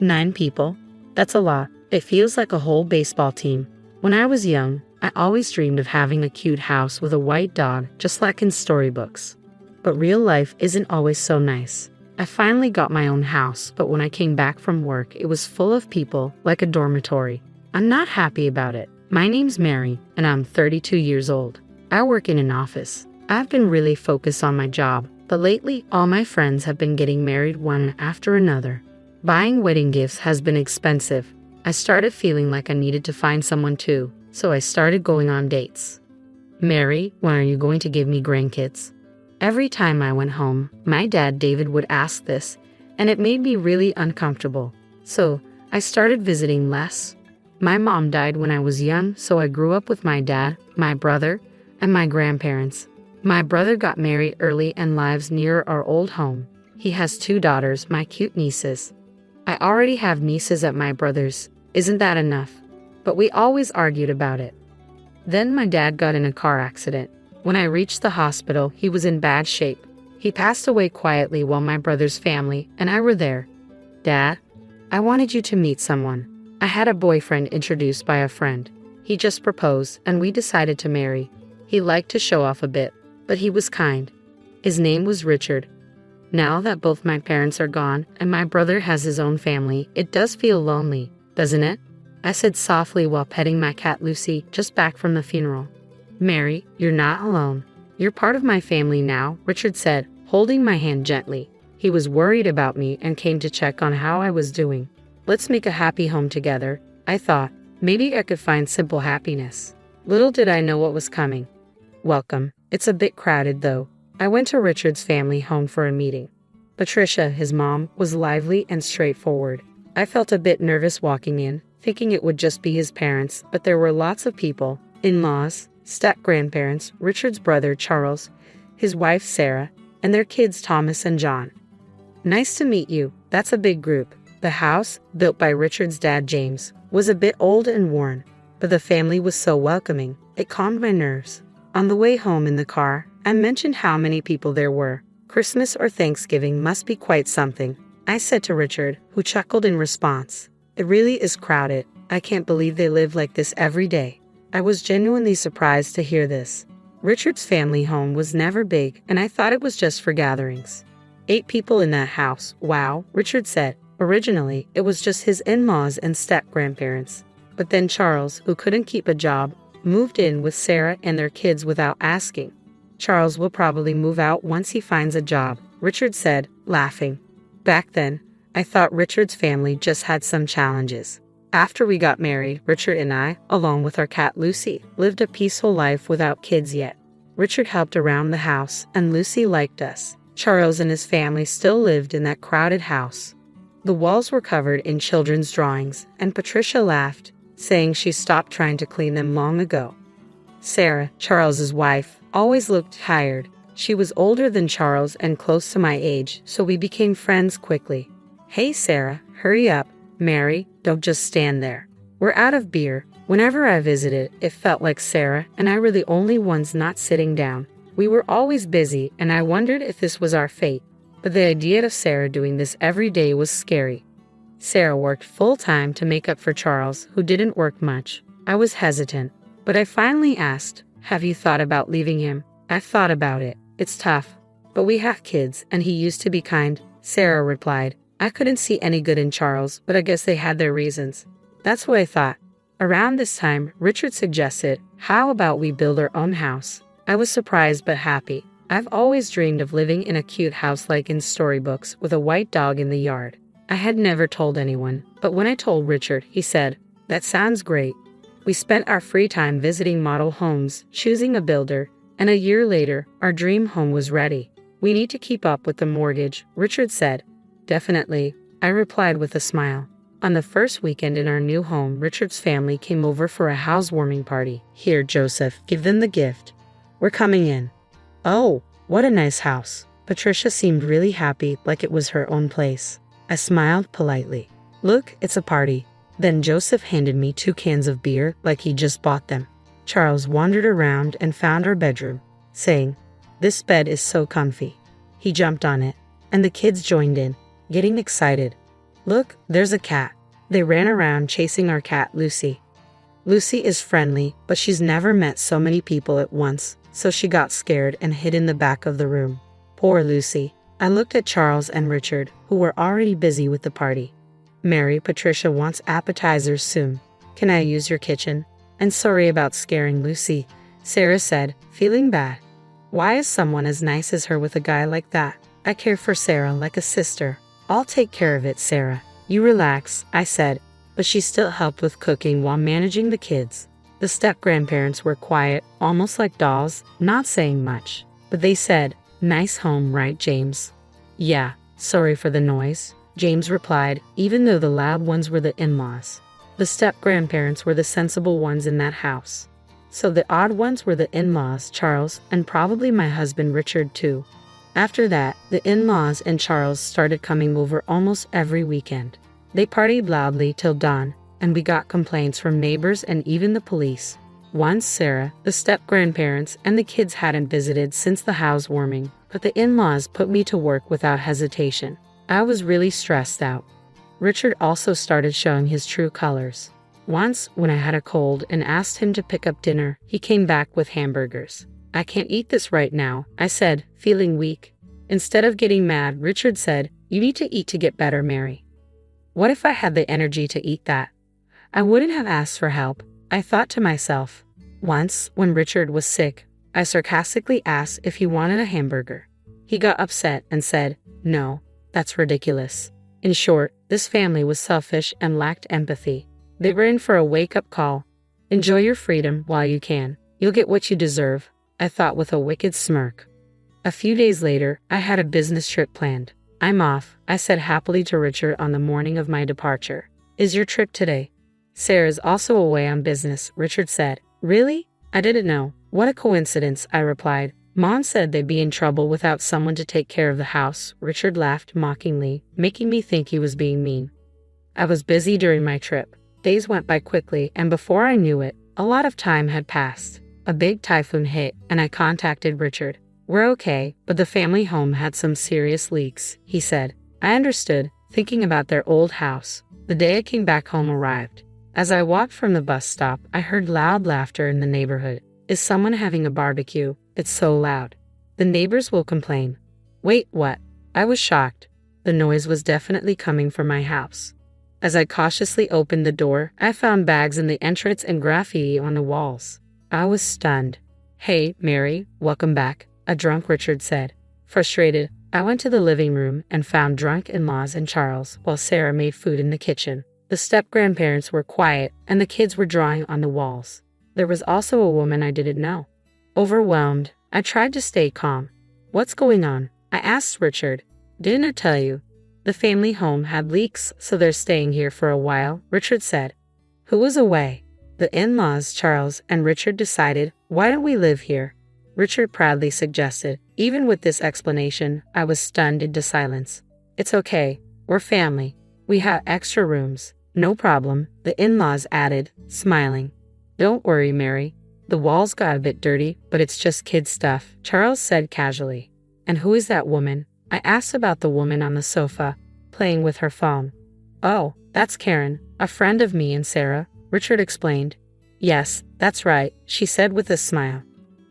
9 people? That's a lot. It feels like a whole baseball team. When I was young, I always dreamed of having a cute house with a white dog, just like in storybooks. But real life isn't always so nice. I finally got my own house, but when I came back from work, it was full of people, like a dormitory. I'm not happy about it. My name's Mary, and I'm 32 years old. I work in an office. I've been really focused on my job, but lately, all my friends have been getting married one after another. Buying wedding gifts has been expensive. I started feeling like I needed to find someone too, so I started going on dates. Mary, when are you going to give me grandkids? Every time I went home, my dad David would ask this, and it made me really uncomfortable. So, I started visiting less. My mom died when I was young, so I grew up with my dad, my brother, and my grandparents. My brother got married early and lives near our old home. He has 2 daughters, my cute nieces. I already have nieces at my brother's. Isn't that enough? But we always argued about it. Then my dad got in a car accident. When I reached the hospital, he was in bad shape. He passed away quietly while my brother's family and I were there. Dad, I wanted you to meet someone. I had a boyfriend introduced by a friend. He just proposed and we decided to marry. He liked to show off a bit, but he was kind. His name was Richard. Now that both my parents are gone and my brother has his own family, it does feel lonely, doesn't it? I said softly while petting my cat Lucy, just back from the funeral. Mary, you're not alone. You're part of my family now, Richard said, holding my hand gently. He was worried about me and came to check on how I was doing. Let's make a happy home together, I thought. Maybe I could find simple happiness. Little did I know what was coming. Welcome. It's a bit crowded though. I went to Richard's family home for a meeting. Patricia, his mom, was lively and straightforward. I felt a bit nervous walking in, thinking it would just be his parents, but there were lots of people, in-laws, step-grandparents, Richard's brother Charles, his wife Sarah, and their kids Thomas and John. Nice to meet you. That's a big group. The house, built by Richard's dad James, was a bit old and worn, but the family was so welcoming, it calmed my nerves. On the way home in the car, I mentioned how many people there were. Christmas or Thanksgiving must be quite something, I said to Richard, who chuckled in response. It really is crowded. I can't believe they live like this every day. I was genuinely surprised to hear this. Richard's family home was never big, and I thought it was just for gatherings. 8 people in that house, wow, Richard said. Originally, it was just his in-laws and step-grandparents. But then Charles, who couldn't keep a job, moved in with Sarah and their kids without asking. Charles will probably move out once he finds a job, Richard said, laughing. Back then, I thought Richard's family just had some challenges. After we got married, Richard and I, along with our cat Lucy, lived a peaceful life without kids yet. Richard helped around the house, and Lucy liked us. Charles and his family still lived in that crowded house. The walls were covered in children's drawings, and Patricia laughed, saying she stopped trying to clean them long ago. Sarah, Charles's wife, always looked tired. She was older than Charles and close to my age, so we became friends quickly. Hey Sarah, hurry up. Mary, don't just stand there. We're out of beer. Whenever I visited, it felt like Sarah and I were the only ones not sitting down. We were always busy, and I wondered if this was our fate. But the idea of Sarah doing this every day was scary. Sarah worked full-time to make up for Charles, who didn't work much. I was hesitant, but I finally asked, have you thought about leaving him? I've thought about it. It's tough. But we have kids, and he used to be kind, Sarah replied. I couldn't see any good in Charles, but I guess they had their reasons. That's what I thought. Around this time, Richard suggested, how about we build our own house? I was surprised but happy. I've always dreamed of living in a cute house like in storybooks with a white dog in the yard. I had never told anyone, but when I told Richard, he said, that sounds great. We spent our free time visiting model homes, choosing a builder, and a year later, our dream home was ready. We need to keep up with the mortgage, Richard said. Definitely, I replied with a smile. On the first weekend in our new home, Richard's family came over for a housewarming party. Here, Joseph, give them the gift. We're coming in. Oh, what a nice house. Patricia seemed really happy, like it was her own place. I smiled politely. Look, it's a party. Then Joseph handed me 2 cans of beer, like he just bought them. Charles wandered around and found our bedroom, saying, this bed is so comfy. He jumped on it, and the kids joined in, getting excited. Look, there's a cat. They ran around chasing our cat, Lucy. Lucy is friendly, but she's never met so many people at once, so she got scared and hid in the back of the room. Poor Lucy. I looked at Charles and Richard, who were already busy with the party. Mary, Patricia wants appetizers soon. Can I use your kitchen? And sorry about scaring Lucy, Sarah said, feeling bad. Why is someone as nice as her with a guy like that? I care for Sarah like a sister. I'll take care of it, Sarah. You relax, I said, but she still helped with cooking while managing the kids. The step-grandparents were quiet, almost like dolls, not saying much. But they said, "Nice home, right, James?" "Yeah, sorry for the noise," James replied, even though the loud ones were the in-laws. The step-grandparents were the sensible ones in that house. So the odd ones were the in-laws, Charles, and probably my husband Richard too. After that, the in-laws and Charles started coming over almost every weekend. They partied loudly till dawn, and we got complaints from neighbors and even the police. Once Sarah, the step-grandparents, and the kids hadn't visited since the housewarming, but the in-laws put me to work without hesitation. I was really stressed out. Richard also started showing his true colors. Once, when I had a cold and asked him to pick up dinner, he came back with hamburgers. "I can't eat this right now," I said, feeling weak. Instead of getting mad, Richard said, "You need to eat to get better, Mary." What if I had the energy to eat that? I wouldn't have asked for help, I thought to myself. Once, when Richard was sick, I sarcastically asked if he wanted a hamburger. He got upset and said, "No, that's ridiculous." In short, this family was selfish and lacked empathy. They were in for a wake-up call. Enjoy your freedom while you can. You'll get what you deserve, I thought with a wicked smirk. A few days later, I had a business trip planned. "I'm off," I said happily to Richard on the morning of my departure. "Is your trip today?" "Sarah's also away on business," Richard said. "Really? I didn't know. What a coincidence," I replied. "Mom said they'd be in trouble without someone to take care of the house." Richard laughed mockingly, making me think he was being mean. I was busy during my trip. Days went by quickly, and before I knew it, a lot of time had passed. A big typhoon hit, and I contacted Richard. "We're okay, but the family home had some serious leaks," he said. I understood, thinking about their old house. The day I came back home arrived. As I walked from the bus stop, I heard loud laughter in the neighborhood. Is someone having a barbecue? It's so loud. The neighbors will complain. Wait, what? I was shocked. The noise was definitely coming from my house. As I cautiously opened the door, I found bags in the entrance and graffiti on the walls. I was stunned. "Hey, Mary, welcome back," a drunk Richard said. Frustrated, I went to the living room and found drunk in-laws and Charles while Sarah made food in the kitchen. The step-grandparents were quiet and the kids were drawing on the walls. There was also a woman I didn't know. Overwhelmed, I tried to stay calm. "What's going on?" I asked Richard. "Didn't I tell you? The family home had leaks, so they're staying here for a while," Richard said. "Who was away?" The in-laws, Charles and Richard, decided, "Why don't we live here?" Richard proudly suggested. Even with this explanation, I was stunned into silence. "It's okay. We're family. We have extra rooms." "No problem," the in-laws added, smiling. "Don't worry, Mary. The walls got a bit dirty, but it's just kid stuff," Charles said casually. "And who is that woman?" I asked about the woman on the sofa, playing with her phone. "Oh, that's Karen, a friend of me and Sarah," Richard explained. "Yes, that's right," she said with a smile.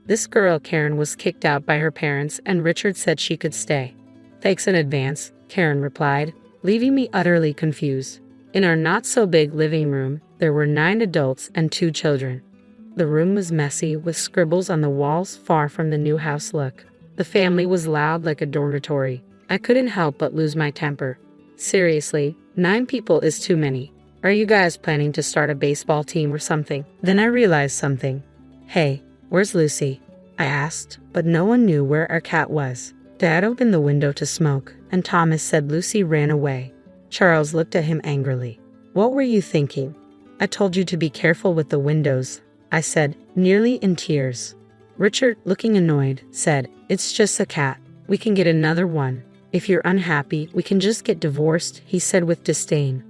This girl, Karen, was kicked out by her parents and Richard said she could stay. "Thanks in advance," Karen replied, leaving me utterly confused. In our not-so-big living room, there were 9 adults and 2 children. The room was messy with scribbles on the walls, far from the new house look. The family was loud like a dormitory. I couldn't help but lose my temper. Seriously, 9 people is too many. Are you guys planning to start a baseball team or something? Then I realized something. "Hey, where's Lucy?" I asked, but no one knew where our cat was. Dad opened the window to smoke, and Thomas said Lucy ran away. Charles looked at him angrily. "What were you thinking?" "I told you to be careful with the windows," I said, nearly in tears. Richard, looking annoyed, said, "It's just a cat. We can get another one. If you're unhappy, we can just get divorced," he said with disdain.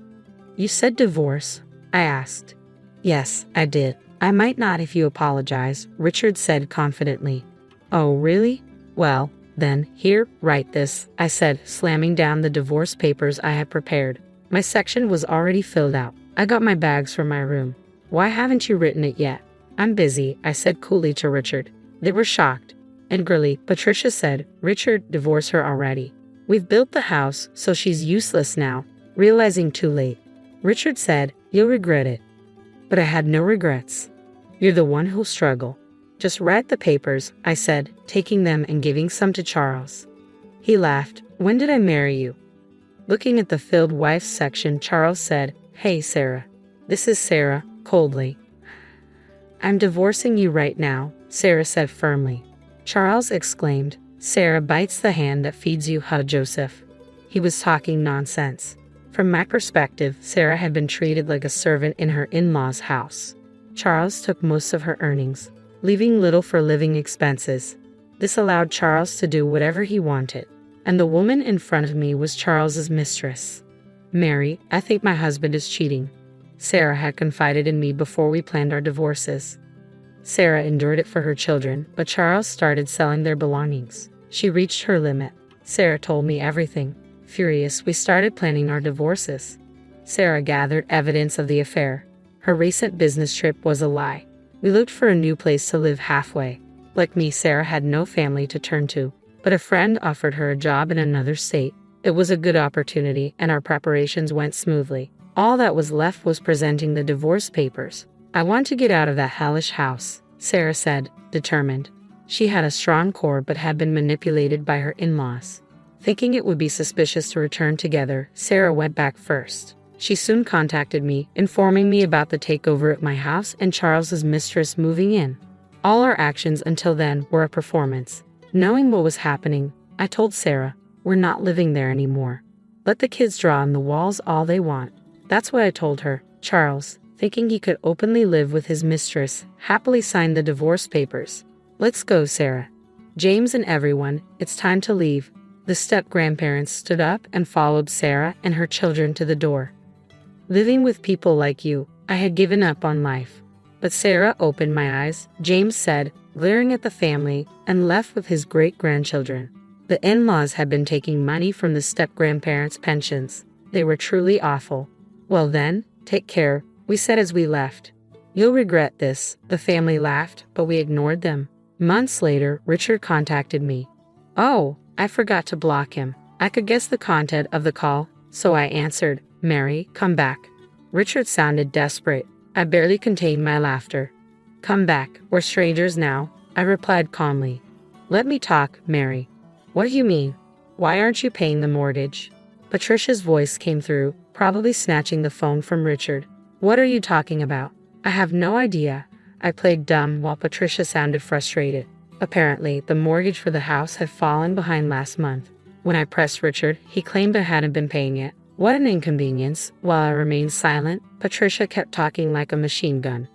"You said divorce?" I asked. "Yes, I did. I might not if you apologize," Richard said confidently. "Oh, really? Well, then, here, write this," I said, slamming down the divorce papers I had prepared. My section was already filled out. I got my bags from my room. Why haven't you written it yet? I'm busy, I said coolly to Richard. They were shocked. Angrily, Patricia said, Richard, divorce her already. We've built the house, so she's useless now. Realizing too late. Richard said, you'll regret it. But I had no regrets. You're the one who'll struggle. Just write the papers, I said, taking them and giving some to Charles. He laughed. When did I marry you? Looking at the filled wife's section, Charles said, Hey, Sarah. This is Sarah, coldly. I'm divorcing you right now, Sarah said firmly. Charles exclaimed, Sarah bites the hand that feeds you, huh, Joseph? He was talking nonsense. From my perspective, Sarah had been treated like a servant in her in-laws' house. Charles took most of her earnings, leaving little for living expenses. This allowed Charles to do whatever he wanted, and the woman in front of me was Charles's mistress. Mary, I think my husband is cheating. Sarah had confided in me before we planned our divorces. Sarah endured it for her children, but Charles started selling their belongings. She reached her limit. Sarah told me everything. Furious, we started planning our divorces. Sarah gathered evidence of the affair. Her recent business trip was a lie. We looked for a new place to live halfway. Like me, Sarah had no family to turn to, but a friend offered her a job in another state. It was a good opportunity, and our preparations went smoothly. All that was left was presenting the divorce papers. I want to get out of that hellish house, Sarah said, determined. She had a strong core but had been manipulated by her in-laws. Thinking it would be suspicious to return together, Sarah went back first. She soon contacted me, informing me about the takeover at my house and Charles's mistress moving in. All our actions until then were a performance. Knowing what was happening, I told Sarah, we're not living there anymore. Let the kids draw on the walls all they want. That's what I told her. Charles, thinking he could openly live with his mistress, happily signed the divorce papers. Let's go, Sarah. James and everyone, it's time to leave. The step-grandparents stood up and followed Sarah and her children to the door. Living with people like you, I had given up on life. But Sarah opened my eyes, James said, glaring at the family, and left with his great-grandchildren. The in-laws had been taking money from the step-grandparents' pensions. They were truly awful. Well then, take care, we said as we left. You'll regret this, the family laughed, but we ignored them. Months later, Richard contacted me. Oh, I forgot to block him. I could guess the content of the call, so I answered, Mary, come back. Richard sounded desperate. I barely contained my laughter. Come back, we're strangers now, I replied calmly. Let me talk, Mary. What do you mean? Why aren't you paying the mortgage? Patricia's voice came through, probably snatching the phone from Richard. What are you talking about? I have no idea. I played dumb while Patricia sounded frustrated. Apparently, the mortgage for the house had fallen behind last month. When I pressed Richard, he claimed I hadn't been paying it. What an inconvenience. While I remained silent, Patricia kept talking like a machine gun.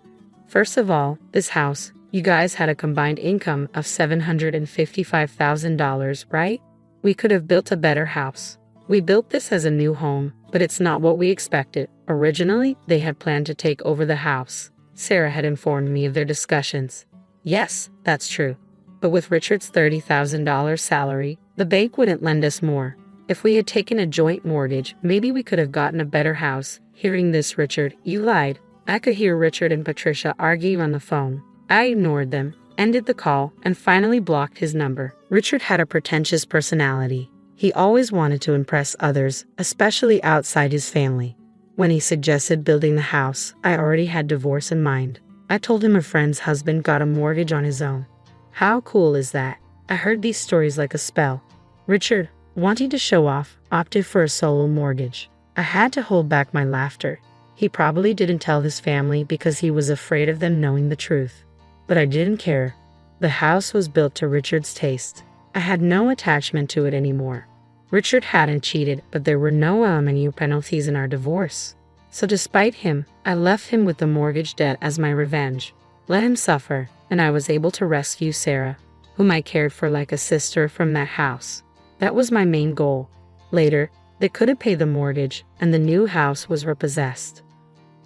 First of all, this house, you guys had a combined income of $755,000, right? We could have built a better house. We built this as a new home, but it's not what we expected. Originally, they had planned to take over the house. Sarah had informed me of their discussions. Yes, that's true. But with Richard's $30,000 salary, the bank wouldn't lend us more. If we had taken a joint mortgage, maybe we could have gotten a better house. Hearing this, Richard, you lied. I could hear Richard and Patricia arguing on the phone. I ignored them, ended the call, and finally blocked his number. Richard had a pretentious personality. He always wanted to impress others, especially outside his family. When he suggested building the house, I already had divorce in mind. I told him a friend's husband got a mortgage on his own. How cool is that? I heard these stories like a spell. Richard, wanting to show off, opted for a solo mortgage. I had to hold back my laughter. He probably didn't tell his family because he was afraid of them knowing the truth. But I didn't care. The house was built to Richard's taste. I had no attachment to it anymore. Richard hadn't cheated, but there were no alimony penalties in our divorce. So despite him, I left him with the mortgage debt as my revenge. Let him suffer, and I was able to rescue Sarah, whom I cared for like a sister, from that house. That was my main goal. Later, they couldn't pay the mortgage, and the new house was repossessed.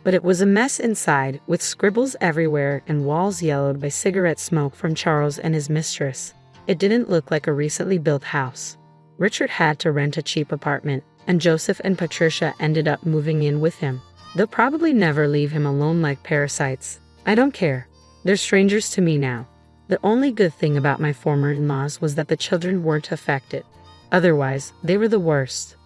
But it was a mess inside, with scribbles everywhere and walls yellowed by cigarette smoke from Charles and his mistress. It didn't look like a recently built house. Richard had to rent a cheap apartment, and Joseph and Patricia ended up moving in with him. They'll probably never leave him alone like parasites. I don't care. They're strangers to me now. The only good thing about my former in-laws was that the children weren't affected. Otherwise, they were the worst.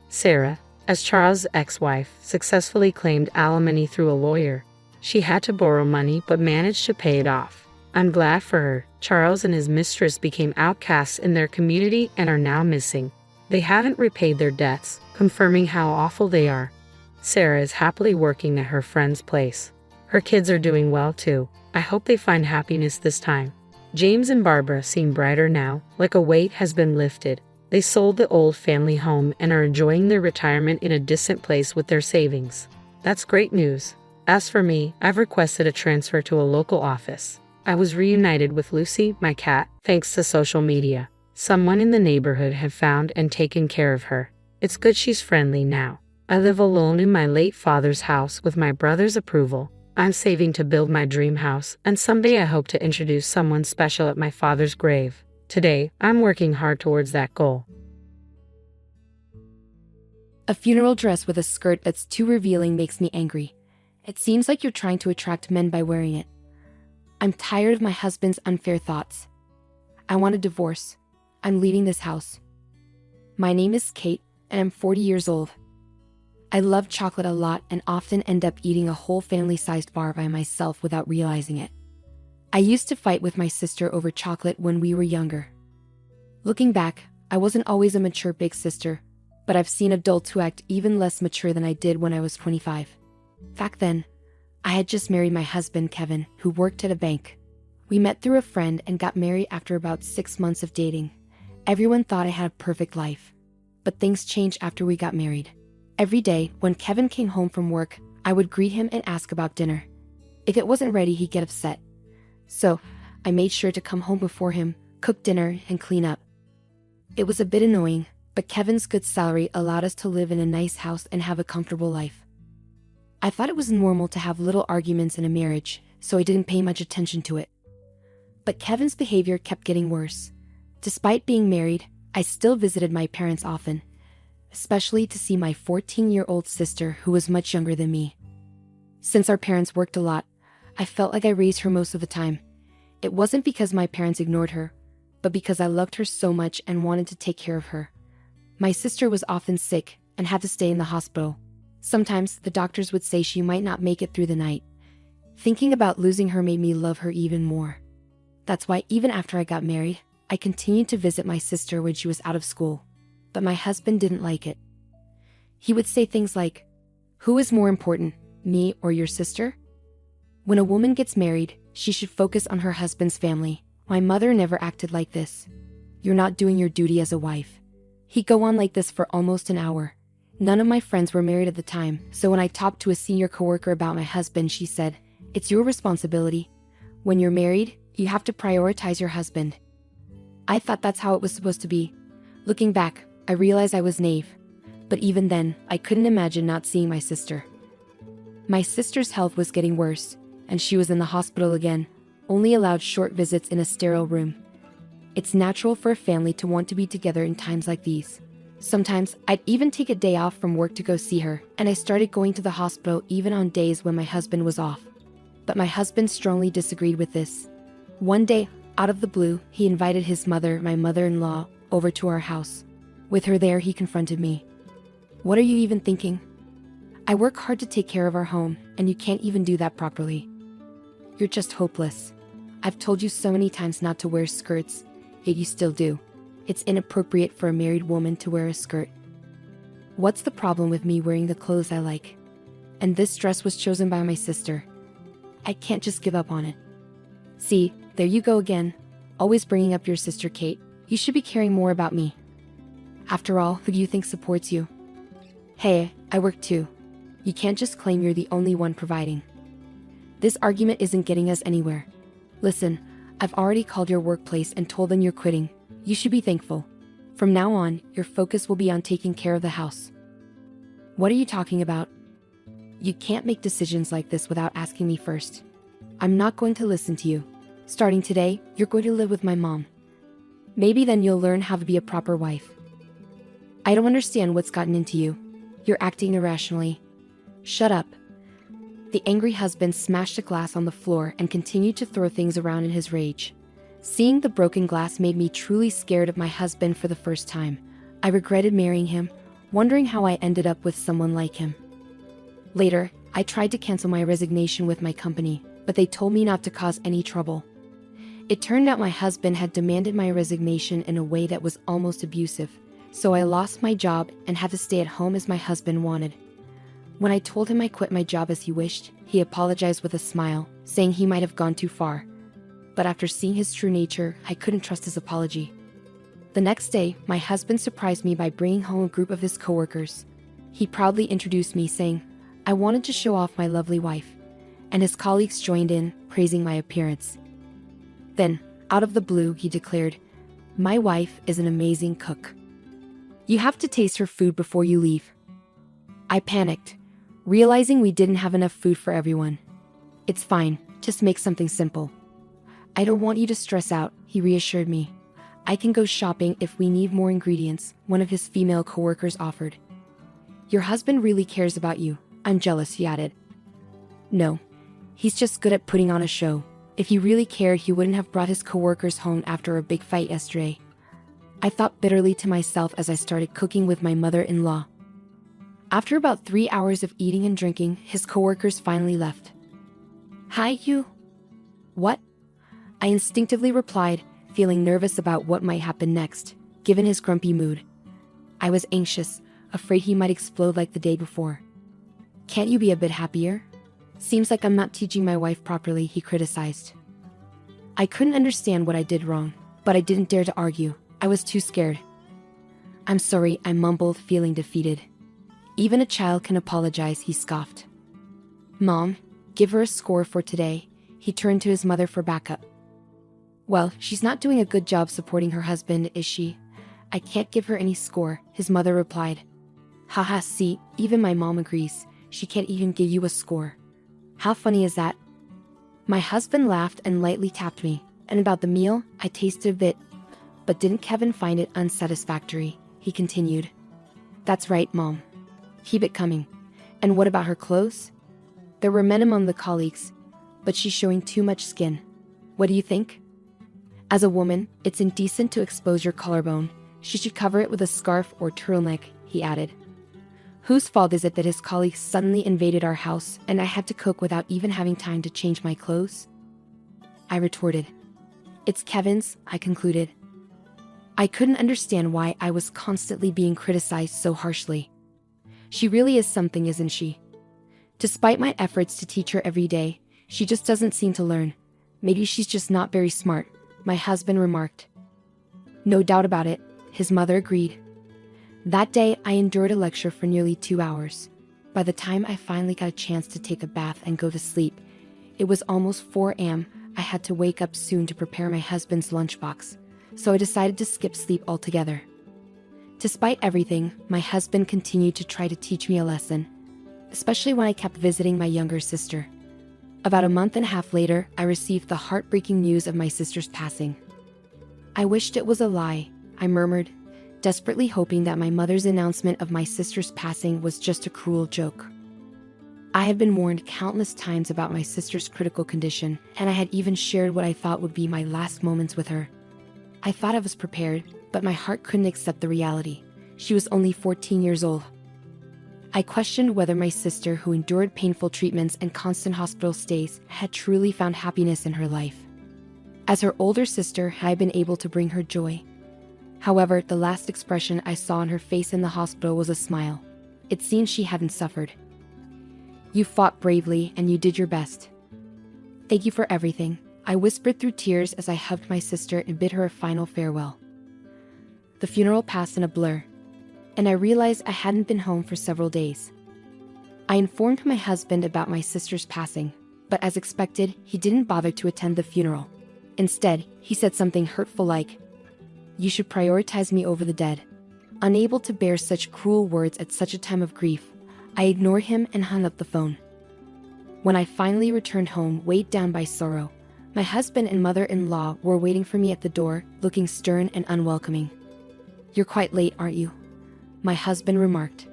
Sarah, as Charles' ex-wife, successfully claimed alimony through a lawyer. She had to borrow money but managed to pay it off. I'm glad for her. Charles and his mistress became outcasts in their community and are now missing. They haven't repaid their debts, confirming how awful they are. Sarah is happily working at her friend's place. Her kids are doing well too. I hope they find happiness this time. James and Barbara seem brighter now, like a weight has been lifted. They sold the old family home and are enjoying their retirement in a distant place with their savings. That's great news. As for me, I've requested a transfer to a local office. I was reunited with Lucy, my cat, thanks to social media. Someone in the neighborhood had found and taken care of her. It's good she's friendly now. I live alone in my late father's house with my brother's approval. I'm saving to build my dream house, and someday I hope to introduce someone special at my father's grave. Today, I'm working hard towards that goal. A funeral dress with a skirt that's too revealing makes me angry. It seems like you're trying to attract men by wearing it. I'm tired of my husband's unfair thoughts. I want a divorce. I'm leaving this house. My name is Kate, and I'm 40 years old. I love chocolate a lot and often end up eating a whole family-sized bar by myself without realizing it. I used to fight with my sister over chocolate when we were younger. Looking back, I wasn't always a mature big sister, but I've seen adults who act even less mature than I did when I was 25. Back then, I had just married my husband, Kevin, who worked at a bank. We met through a friend and got married after about 6 months of dating. Everyone thought I had a perfect life. But things changed after we got married. Every day, when Kevin came home from work, I would greet him and ask about dinner. If it wasn't ready, he'd get upset. So, I made sure to come home before him, cook dinner, and clean up. It was a bit annoying, but Kevin's good salary allowed us to live in a nice house and have a comfortable life. I thought it was normal to have little arguments in a marriage, so I didn't pay much attention to it. But Kevin's behavior kept getting worse. Despite being married, I still visited my parents often, especially to see my 14-year-old sister who was much younger than me. Since our parents worked a lot, I felt like I raised her most of the time. It wasn't because my parents ignored her, but because I loved her so much and wanted to take care of her. My sister was often sick and had to stay in the hospital. Sometimes the doctors would say she might not make it through the night. Thinking about losing her made me love her even more. That's why even after I got married, I continued to visit my sister when she was out of school. But my husband didn't like it. He would say things like, "Who is more important, me or your sister?" When a woman gets married, she should focus on her husband's family. My mother never acted like this. "You're not doing your duty as a wife." He'd go on like this for almost an hour. None of my friends were married at the time, so when I talked to a senior coworker about my husband, she said, "It's your responsibility. When you're married, you have to prioritize your husband." I thought that's how it was supposed to be. Looking back, I realized I was naive. But even then, I couldn't imagine not seeing my sister. My sister's health was getting worse, and she was in the hospital again, only allowed short visits in a sterile room. It's natural for a family to want to be together in times like these. Sometimes, I'd even take a day off from work to go see her, and I started going to the hospital even on days when my husband was off. But my husband strongly disagreed with this. One day, out of the blue, he invited his mother, my mother-in-law, over to our house. With her there, he confronted me. "What are you even thinking? I work hard to take care of our home, and you can't even do that properly. You're just hopeless. I've told you so many times not to wear skirts, yet you still do. It's inappropriate for a married woman to wear a skirt. What's the problem with me wearing the clothes I like? And this dress was chosen by my sister. I can't just give up on it." "See, there you go again. Always bringing up your sister, Kate. You should be caring more about me. After all, who do you think supports you? Hey, I work too. You can't just claim you're the only one providing." This argument isn't getting us anywhere. "Listen, I've already called your workplace and told them you're quitting. You should be thankful. From now on, your focus will be on taking care of the house." "What are you talking about? You can't make decisions like this without asking me first. I'm not going to listen to you. Starting today, you're going to live with my mom. Maybe then you'll learn how to be a proper wife." I don't understand what's gotten into you. You're acting irrationally. Shut up. The angry husband smashed a glass on the floor and continued to throw things around in his rage. Seeing the broken glass made me truly scared of my husband for the first time. I regretted marrying him, wondering how I ended up with someone like him. Later, I tried to cancel my resignation with my company, but they told me not to cause any trouble. It turned out my husband had demanded my resignation in a way that was almost abusive, so I lost my job and had to stay at home as my husband wanted. When I told him I quit my job as he wished, he apologized with a smile, saying he might have gone too far. But after seeing his true nature, I couldn't trust his apology. The next day, my husband surprised me by bringing home a group of his coworkers. He proudly introduced me, saying, "I wanted to show off my lovely wife," and his colleagues joined in, praising my appearance. Then, out of the blue, he declared, "My wife is an amazing cook. You have to taste her food before you leave." I panicked, realizing we didn't have enough food for everyone. "It's fine, just make something simple." "I don't want you to stress out," he reassured me. "I can go shopping if we need more ingredients," one of his female coworkers offered. "Your husband really cares about you. I'm jealous," he added. "No, he's just good at putting on a show. If he really cared, he wouldn't have brought his coworkers home after a big fight yesterday." I thought bitterly to myself as I started cooking with my mother-in-law. After about 3 hours of eating and drinking, his coworkers finally left. "Hi, you." "What?" I instinctively replied, feeling nervous about what might happen next, given his grumpy mood. I was anxious, afraid he might explode like the day before. "Can't you be a bit happier? Seems like I'm not teaching my wife properly," he criticized. I couldn't understand what I did wrong, but I didn't dare to argue. I was too scared. "I'm sorry," I mumbled, feeling defeated. "Even a child can apologize," he scoffed. "Mom, give her a score for today." He turned to his mother for backup. "Well, she's not doing a good job supporting her husband, is she?" "I can't give her any score," his mother replied. "Haha, see, even my mom agrees. She can't even give you a score. How funny is that?" My husband laughed and lightly tapped me. "And about the meal, I tasted a bit. But didn't Kevin find it unsatisfactory?" he continued. "That's right, Mom. Keep it coming. And what about her clothes? There were men among the colleagues, but she's showing too much skin. What do you think? As a woman, it's indecent to expose your collarbone. She should cover it with a scarf or turtleneck," he added. Whose fault is it that his colleagues suddenly invaded our house and I had to cook without even having time to change my clothes? I retorted. "It's Kevin's," I concluded. I couldn't understand why I was constantly being criticized so harshly. She really is something, isn't she? Despite my efforts to teach her every day, she just doesn't seem to learn. "Maybe she's just not very smart," my husband remarked. "No doubt about it," his mother agreed. That day, I endured a lecture for nearly 2 hours. By the time I finally got a chance to take a bath and go to sleep, it was almost 4 a.m. I had to wake up soon to prepare my husband's lunchbox, so I decided to skip sleep altogether. Despite everything, my husband continued to try to teach me a lesson, especially when I kept visiting my younger sister. About a month and a half later, I received the heartbreaking news of my sister's passing. "I wished it was a lie," I murmured, desperately hoping that my mother's announcement of my sister's passing was just a cruel joke. I had been warned countless times about my sister's critical condition, and I had even shared what I thought would be my last moments with her. I thought I was prepared, but my heart couldn't accept the reality. She was only 14 years old. I questioned whether my sister, who endured painful treatments and constant hospital stays, had truly found happiness in her life. As her older sister, I had been able to bring her joy. However, the last expression I saw on her face in the hospital was a smile. It seemed she hadn't suffered. "You fought bravely and you did your best. Thank you for everything," I whispered through tears as I hugged my sister and bid her a final farewell. The funeral passed in a blur, and I realized I hadn't been home for several days. I informed my husband about my sister's passing, but as expected, he didn't bother to attend the funeral. Instead, he said something hurtful like, "You should prioritize me over the dead." Unable to bear such cruel words at such a time of grief, I ignored him and hung up the phone. When I finally returned home, weighed down by sorrow, my husband and mother-in-law were waiting for me at the door, looking stern and unwelcoming. "You're quite late, aren't you?" my husband remarked.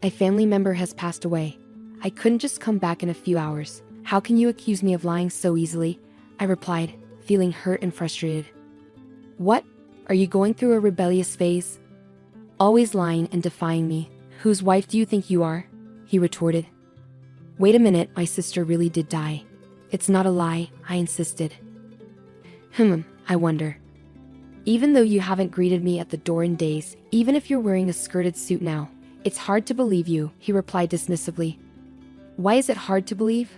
A family member has passed away. I couldn't just come back in a few hours. How can you accuse me of lying so easily? I replied, feeling hurt and frustrated. What? Are you going through a rebellious phase? Always lying and defying me. Whose wife do you think you are? He retorted. Wait a minute, my sister really did die. It's not a lie, I insisted. I wonder. Even though you haven't greeted me at the door in days, even if you're wearing a skirted suit now, it's hard to believe you, he replied dismissively. Why is it hard to believe?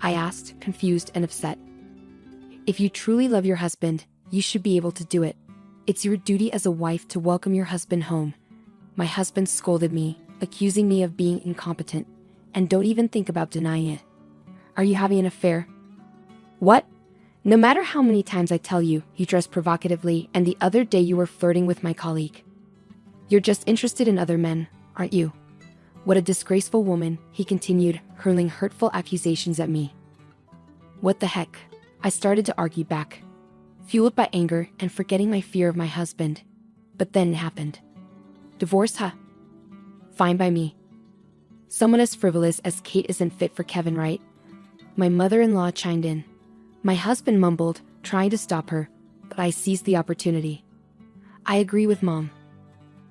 I asked, confused and upset. If you truly love your husband, you should be able to do it. It's your duty as a wife to welcome your husband home. My husband scolded me, accusing me of being incompetent, and don't even think about denying it. Are you having an affair? What? No matter how many times I tell you, he dressed provocatively, and the other day you were flirting with my colleague. You're just interested in other men, aren't you? What a disgraceful woman, he continued, hurling hurtful accusations at me. What the heck? I started to argue back, fueled by anger and forgetting my fear of my husband. But then it happened. Divorce, huh? Fine by me. Someone as frivolous as Kate isn't fit for Kevin, right? My mother-in-law chimed in. My husband mumbled, trying to stop her, but I seized the opportunity. I agree with Mom.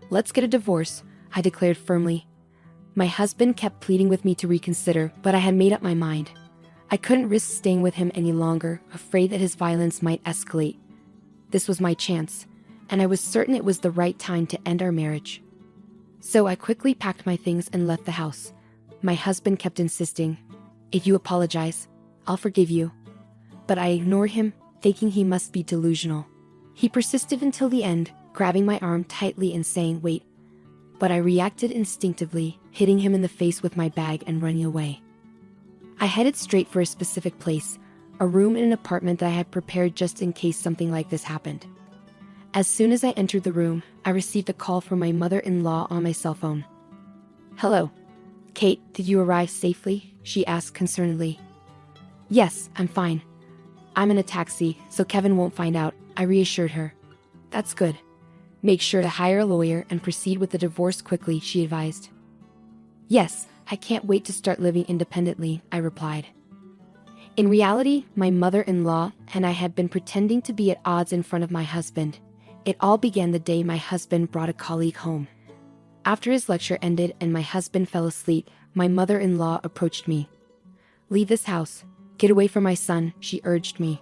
Let's get a divorce, I declared firmly. My husband kept pleading with me to reconsider, but I had made up my mind. I couldn't risk staying with him any longer, afraid that his violence might escalate. This was my chance, and I was certain it was the right time to end our marriage. So I quickly packed my things and left the house. My husband kept insisting, if you apologize, I'll forgive you. But I ignored him, thinking he must be delusional. He persisted until the end, grabbing my arm tightly and saying, wait. But I reacted instinctively, hitting him in the face with my bag and running away. I headed straight for a specific place, a room in an apartment that I had prepared just in case something like this happened. As soon as I entered the room, I received a call from my mother-in-law on my cell phone. Hello. Kate, did you arrive safely? She asked concernedly. Yes, I'm fine. I'm in a taxi, so Kevin won't find out, I reassured her. That's good. Make sure to hire a lawyer and proceed with the divorce quickly, she advised. Yes, I can't wait to start living independently, I replied. In reality, my mother-in-law and I had been pretending to be at odds in front of my husband. It all began the day my husband brought a colleague home. After his lecture ended and my husband fell asleep, my mother-in-law approached me. Leave this house. Get away from my son, she urged me.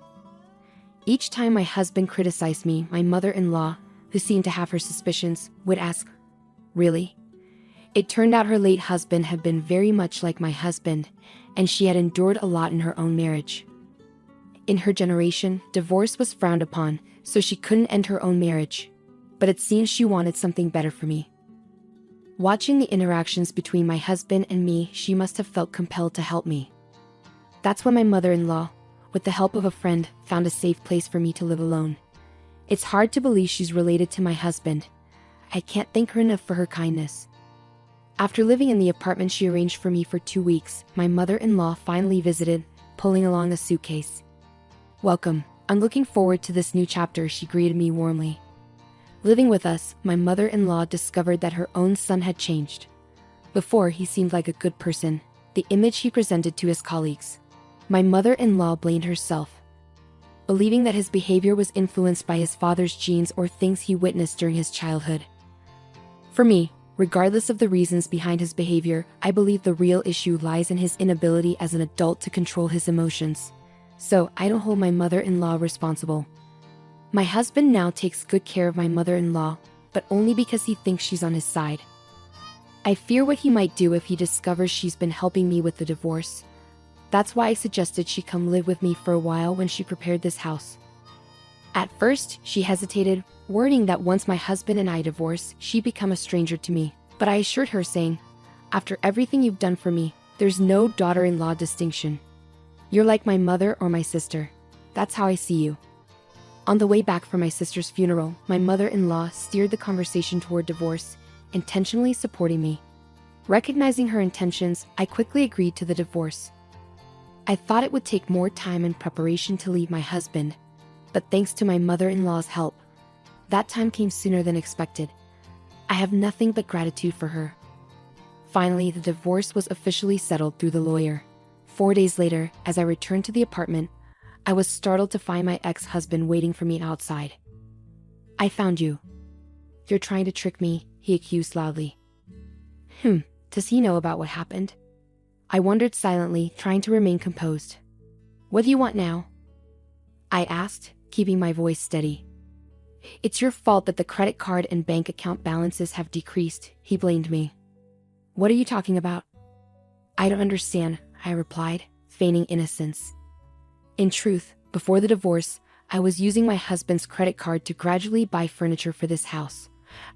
Each time my husband criticized me, my mother-in-law, who seemed to have her suspicions, would ask, Really? It turned out her late husband had been very much like my husband, and she had endured a lot in her own marriage. In her generation, divorce was frowned upon, so she couldn't end her own marriage. But it seems she wanted something better for me. Watching the interactions between my husband and me, she must have felt compelled to help me. That's when my mother-in-law, with the help of a friend, found a safe place for me to live alone. It's hard to believe she's related to my husband. I can't thank her enough for her kindness. After living in the apartment she arranged for me for 2 weeks, my mother-in-law finally visited, pulling along a suitcase. Welcome. I'm looking forward to this new chapter, she greeted me warmly. Living with us, my mother-in-law discovered that her own son had changed. Before, he seemed like a good person, the image he presented to his colleagues. My mother-in-law blamed herself, believing that his behavior was influenced by his father's genes or things he witnessed during his childhood. For me, regardless of the reasons behind his behavior, I believe the real issue lies in his inability as an adult to control his emotions. So I don't hold my mother-in-law responsible. My husband now takes good care of my mother-in-law, but only because he thinks she's on his side. I fear what he might do if he discovers she's been helping me with the divorce. That's why I suggested she come live with me for a while when she prepared this house. At first, she hesitated, worrying that once my husband and I divorce, she'd become a stranger to me. But I assured her, saying, after everything you've done for me, there's no daughter-in-law distinction. You're like my mother or my sister. That's how I see you. On the way back from my sister's funeral, my mother-in-law steered the conversation toward divorce, intentionally supporting me. Recognizing her intentions, I quickly agreed to the divorce. I thought it would take more time and preparation to leave my husband, but thanks to my mother-in-law's help, that time came sooner than expected. I have nothing but gratitude for her. Finally, the divorce was officially settled through the lawyer. 4 days later, as I returned to the apartment, I was startled to find my ex-husband waiting for me outside. "I found you. You're trying to trick me," he accused loudly. Does he know about what happened? I wondered silently, trying to remain composed. "What do you want now?" I asked, keeping my voice steady. "It's your fault that the credit card and bank account balances have decreased," he blamed me. "What are you talking about?" "I don't understand," I replied, feigning innocence. In truth, before the divorce, I was using my husband's credit card to gradually buy furniture for this house.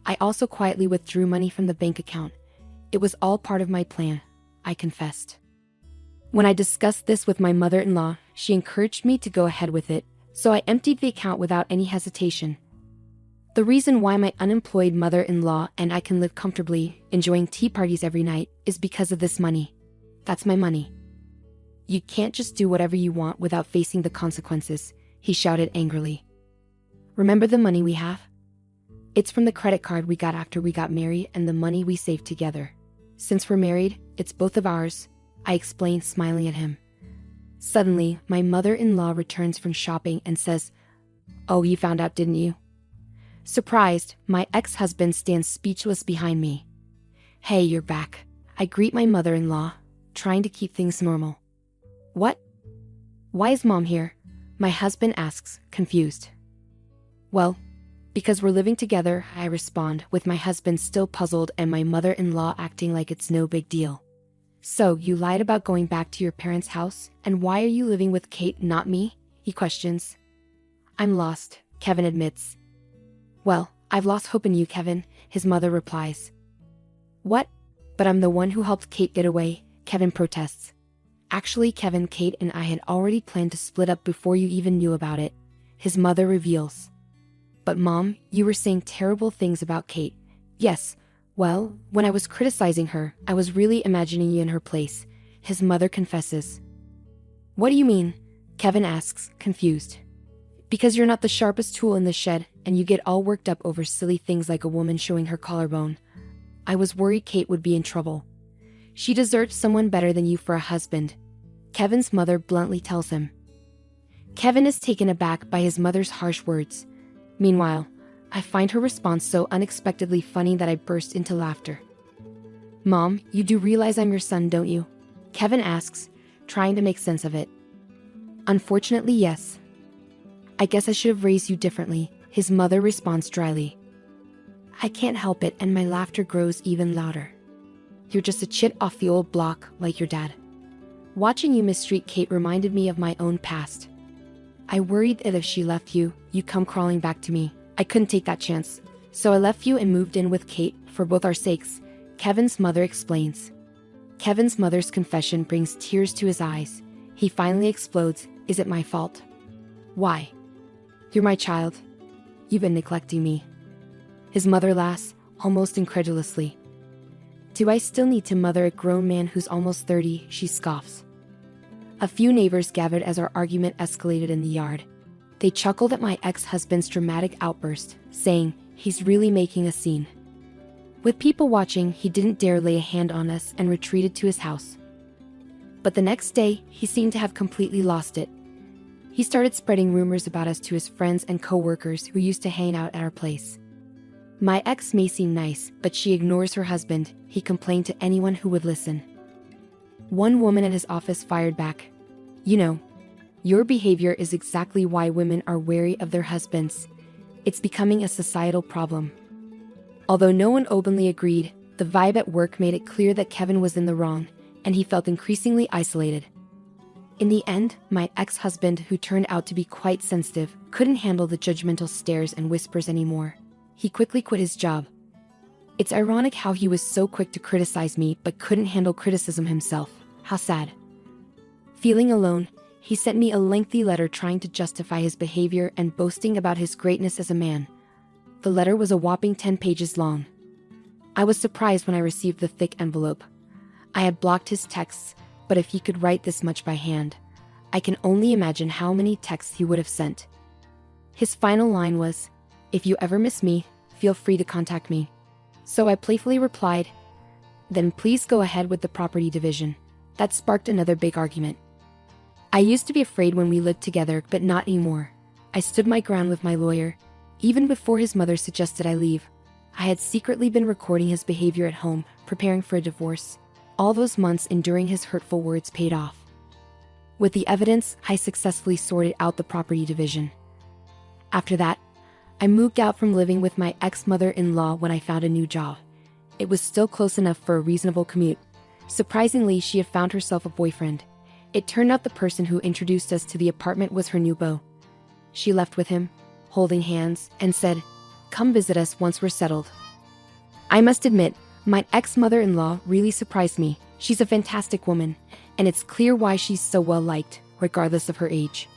I also quietly withdrew money from the bank account. It was all part of my plan, I confessed. When I discussed this with my mother-in-law, she encouraged me to go ahead with it, so I emptied the account without any hesitation. The reason why my unemployed mother-in-law and I can live comfortably, enjoying tea parties every night, is because of this money. That's my money. "You can't just do whatever you want without facing the consequences," he shouted angrily. "Remember the money we have? It's from the credit card we got after we got married and the money we saved together. Since we're married, it's both of ours," I explained, smiling at him. Suddenly, my mother-in-law returns from shopping and says, "Oh, you found out, didn't you?" Surprised, my ex-husband stands speechless behind me. "Hey, you're back," I greet my mother-in-law, trying to keep things normal. "What? Why is Mom here?" my husband asks, confused. "Well, because we're living together," I respond, with my husband still puzzled and my mother-in-law acting like it's no big deal. "So, you lied about going back to your parents' house, and why are you living with Kate, not me?" he questions. "I'm lost," Kevin admits. "Well, I've lost hope in you, Kevin," his mother replies. "What? But I'm the one who helped Kate get away," Kevin protests. "Actually, Kevin, Kate and I had already planned to split up before you even knew about it," his mother reveals. "But Mom, you were saying terrible things about Kate." "Yes, well, when I was criticizing her, I was really imagining you in her place," his mother confesses. "What do you mean?" Kevin asks, confused. "Because you're not the sharpest tool in the shed, and you get all worked up over silly things like a woman showing her collarbone. I was worried Kate would be in trouble. She deserves someone better than you for a husband," Kevin's mother bluntly tells him. Kevin is taken aback by his mother's harsh words. Meanwhile, I find her response so unexpectedly funny that I burst into laughter. "Mom, you do realize I'm your son, don't you?" Kevin asks, trying to make sense of it. "Unfortunately, yes." "I guess I should have raised you differently," his mother responds dryly. I can't help it, and my laughter grows even louder. "You're just a chit off the old block, like your dad. Watching you mistreat Kate reminded me of my own past. I worried that if she left you, you'd come crawling back to me. I couldn't take that chance, so I left you and moved in with Kate, for both our sakes," Kevin's mother explains. Kevin's mother's confession brings tears to his eyes. He finally explodes. "Is it my fault? Why? You're my child. You've been neglecting me." His mother laughs, almost incredulously. "Do I still need to mother a grown man who's almost 30, she scoffs. A few neighbors gathered as our argument escalated in the yard. They chuckled at my ex-husband's dramatic outburst, saying, "He's really making a scene." With people watching, he didn't dare lay a hand on us and retreated to his house. But the next day, he seemed to have completely lost it. He started spreading rumors about us to his friends and co-workers who used to hang out at our place. My ex may seem nice, but she ignores her husband, he complained to anyone who would listen. One woman at his office fired back, "You know, your behavior is exactly why women are wary of their husbands. It's becoming a societal problem." Although no one openly agreed, the vibe at work made it clear that Kevin was in the wrong, and he felt increasingly isolated. In the end, my ex-husband, who turned out to be quite sensitive, couldn't handle the judgmental stares and whispers anymore. He quickly quit his job. It's ironic how he was so quick to criticize me but couldn't handle criticism himself. How sad. Feeling alone, he sent me a lengthy letter trying to justify his behavior and boasting about his greatness as a man. The letter was a whopping 10 pages long. I was surprised when I received the thick envelope. I had blocked his texts, but if he could write this much by hand, I can only imagine how many texts he would have sent. His final line was, "If you ever miss me, feel free to contact me." So I playfully replied, "Then please go ahead with the property division." That sparked another big argument. I used to be afraid when we lived together, but not anymore. I stood my ground with my lawyer. Even before his mother suggested I leave, I had secretly been recording his behavior at home, preparing for a divorce. All those months enduring his hurtful words paid off. With the evidence, I successfully sorted out the property division. After that, I moved out from living with my ex-mother-in-law when I found a new job. It was still close enough for a reasonable commute. Surprisingly, she had found herself a boyfriend. It turned out the person who introduced us to the apartment was her new beau. She left with him, holding hands, and said, "Come visit us once we're settled." I must admit, my ex-mother-in-law really surprised me. She's a fantastic woman, and it's clear why she's so well liked, regardless of her age.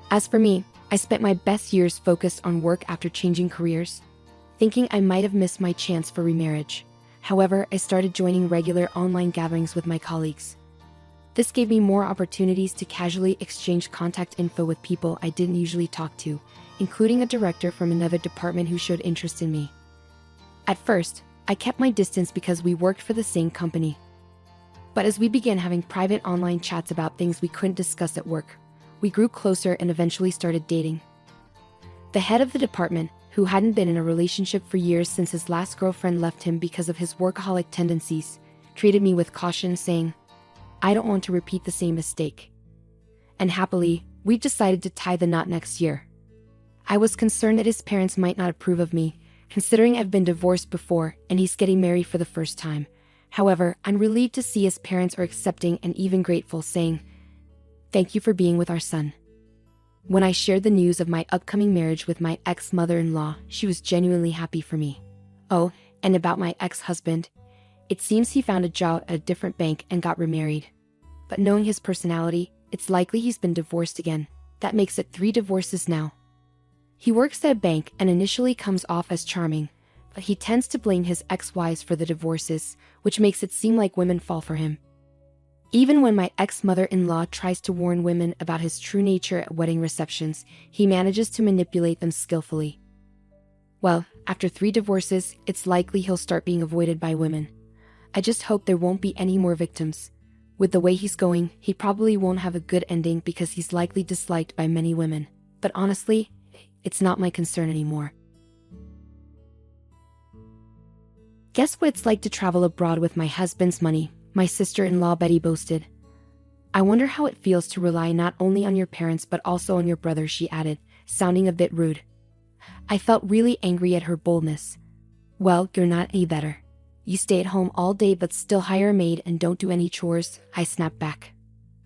As for me, I spent my best years focused on work after changing careers, thinking I might have missed my chance for remarriage. However, I started joining regular online gatherings with my colleagues. This gave me more opportunities to casually exchange contact info with people I didn't usually talk to, including a director from another department who showed interest in me. At first, I kept my distance because we worked for the same company. But as we began having private online chats about things we couldn't discuss at work, we grew closer and eventually started dating. The head of the department, who hadn't been in a relationship for years since his last girlfriend left him because of his workaholic tendencies, treated me with caution, saying, "I don't want to repeat the same mistake." And happily, we decided to tie the knot next year. I was concerned that his parents might not approve of me, considering I've been divorced before and he's getting married for the first time. However, I'm relieved to see his parents are accepting and even grateful, saying, "Thank you for being with our son." When I shared the news of my upcoming marriage with my ex-mother-in-law, she was genuinely happy for me. Oh, and about my ex-husband, it seems he found a job at a different bank and got remarried. But knowing his personality, it's likely he's been divorced again. That makes it 3 divorces now. He works at a bank and initially comes off as charming, but he tends to blame his ex-wives for the divorces, which makes it seem like women fall for him. Even when my ex-mother-in-law tries to warn women about his true nature at wedding receptions, he manages to manipulate them skillfully. Well, after 3 divorces, it's likely he'll start being avoided by women. I just hope there won't be any more victims. With the way he's going, he probably won't have a good ending because he's likely disliked by many women. But honestly, it's not my concern anymore. Guess what it's like to travel abroad with my husband's money, my sister-in-law Betty boasted. "I wonder how it feels to rely not only on your parents but also on your brother," she added, sounding a bit rude. I felt really angry at her boldness. "Well, you're not any better. You stay at home all day but still hire a maid and don't do any chores," I snapped back.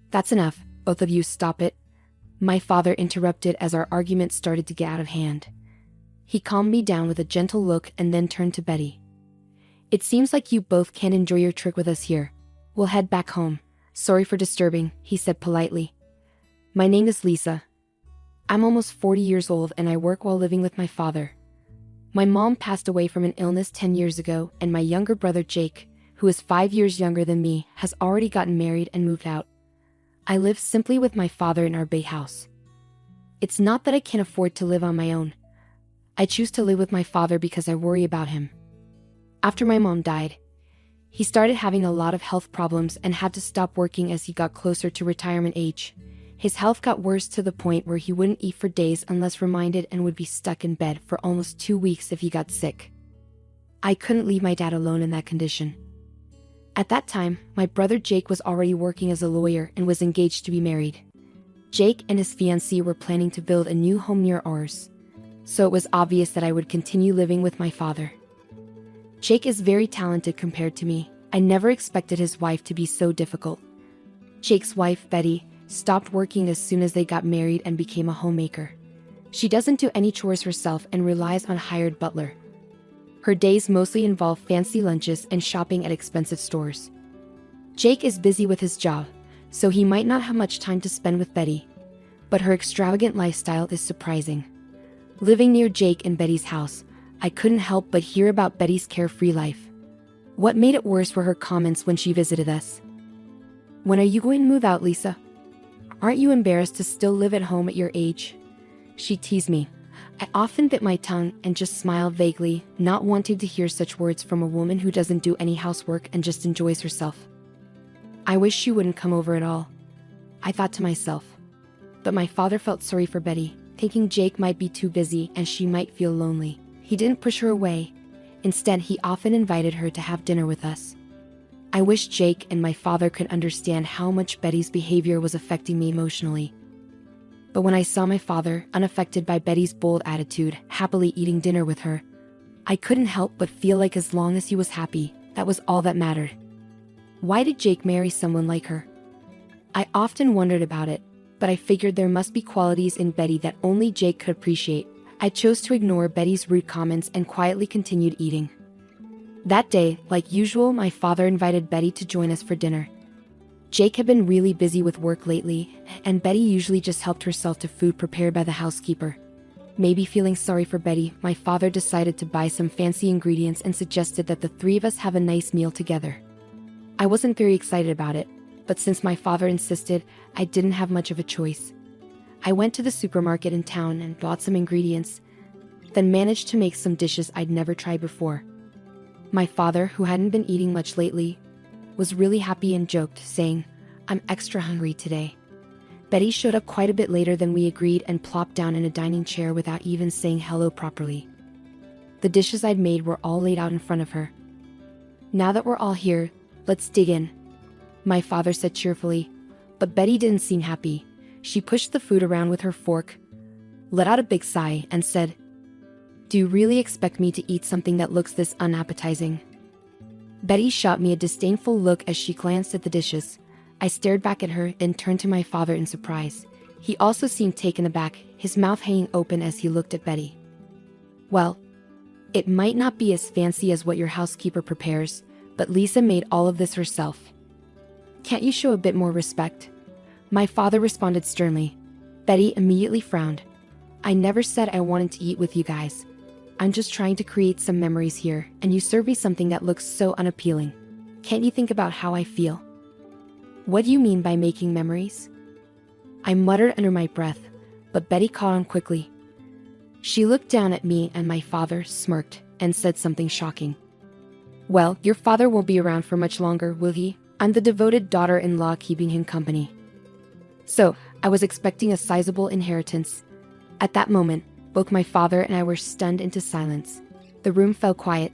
"That's enough, both of you, stop it," my father interrupted as our argument started to get out of hand. He calmed me down with a gentle look and then turned to Betty. "It seems like you both can't enjoy your trip with us here. We'll head back home. Sorry for disturbing," he said politely. "My name is Lisa. I'm almost 40 years old and I work while living with my father. My mom passed away from an illness 10 years ago, and my younger brother Jake, who is 5 years younger than me, has already gotten married and moved out. I live simply with my father in our bay house. It's not that I can't afford to live on my own. I choose to live with my father because I worry about him. After my mom died, he started having a lot of health problems and had to stop working as he got closer to retirement age. His health got worse to the point where he wouldn't eat for days unless reminded and would be stuck in bed for almost 2 weeks if he got sick. I couldn't leave my dad alone in that condition. At that time, my brother Jake was already working as a lawyer and was engaged to be married. Jake and his fiancée were planning to build a new home near ours, so it was obvious that I would continue living with my father. Jake is very talented compared to me. I never expected his wife to be so difficult. Jake's wife, Betty, stopped working as soon as they got married and became a homemaker. She doesn't do any chores herself and relies on a hired butler. Her days mostly involve fancy lunches and shopping at expensive stores. Jake is busy with his job, so he might not have much time to spend with Betty, but her extravagant lifestyle is surprising. Living near Jake and Betty's house, I couldn't help but hear about Betty's carefree life. What made it worse were her comments when she visited us. "When are you going to move out, Lisa? Aren't you embarrassed to still live at home at your age?" She teased me. I often bit my tongue and just smiled vaguely, not wanting to hear such words from a woman who doesn't do any housework and just enjoys herself. I wish she wouldn't come over at all, I thought to myself. But my father felt sorry for Betty, thinking Jake might be too busy and she might feel lonely. He didn't push her away. Instead, he often invited her to have dinner with us. I wish Jake and my father could understand how much Betty's behavior was affecting me emotionally. But when I saw my father, unaffected by Betty's bold attitude, happily eating dinner with her, I couldn't help but feel like as long as he was happy, that was all that mattered. Why did Jake marry someone like her? I often wondered about it, but I figured there must be qualities in Betty that only Jake could appreciate. I chose to ignore Betty's rude comments and quietly continued eating. That day, like usual, my father invited Betty to join us for dinner. Jake had been really busy with work lately, and Betty usually just helped herself to food prepared by the housekeeper. Maybe feeling sorry for Betty, my father decided to buy some fancy ingredients and suggested that the three of us have a nice meal together. I wasn't very excited about it, but since my father insisted, I didn't have much of a choice. I went to the supermarket in town and bought some ingredients, then managed to make some dishes I'd never tried before. My father, who hadn't been eating much lately, was really happy and joked, saying, "I'm extra hungry today." Betty showed up quite a bit later than we agreed and plopped down in a dining chair without even saying hello properly. The dishes I'd made were all laid out in front of her. "Now that we're all here, let's dig in," my father said cheerfully, but Betty didn't seem happy. She pushed the food around with her fork, let out a big sigh, and said, "Do you really expect me to eat something that looks this unappetizing?" Betty shot me a disdainful look as she glanced at the dishes. I stared back at her, then turned to my father in surprise. He also seemed taken aback, his mouth hanging open as he looked at Betty. "Well, it might not be as fancy as what your housekeeper prepares, but Lisa made all of this herself. Can't you show a bit more respect?" My father responded sternly. Betty immediately frowned. "I never said I wanted to eat with you guys. I'm just trying to create some memories here, and you serve me something that looks so unappealing. Can't you think about how I feel?" "What do you mean by making memories?" I muttered under my breath, but Betty caught on quickly. She looked down at me and my father, smirked, and said something shocking. "Well, your father won't be around for much longer, will he? I'm the devoted daughter-in-law keeping him company." So, I was expecting a sizable inheritance. At that moment, both my father and I were stunned into silence. The room fell quiet.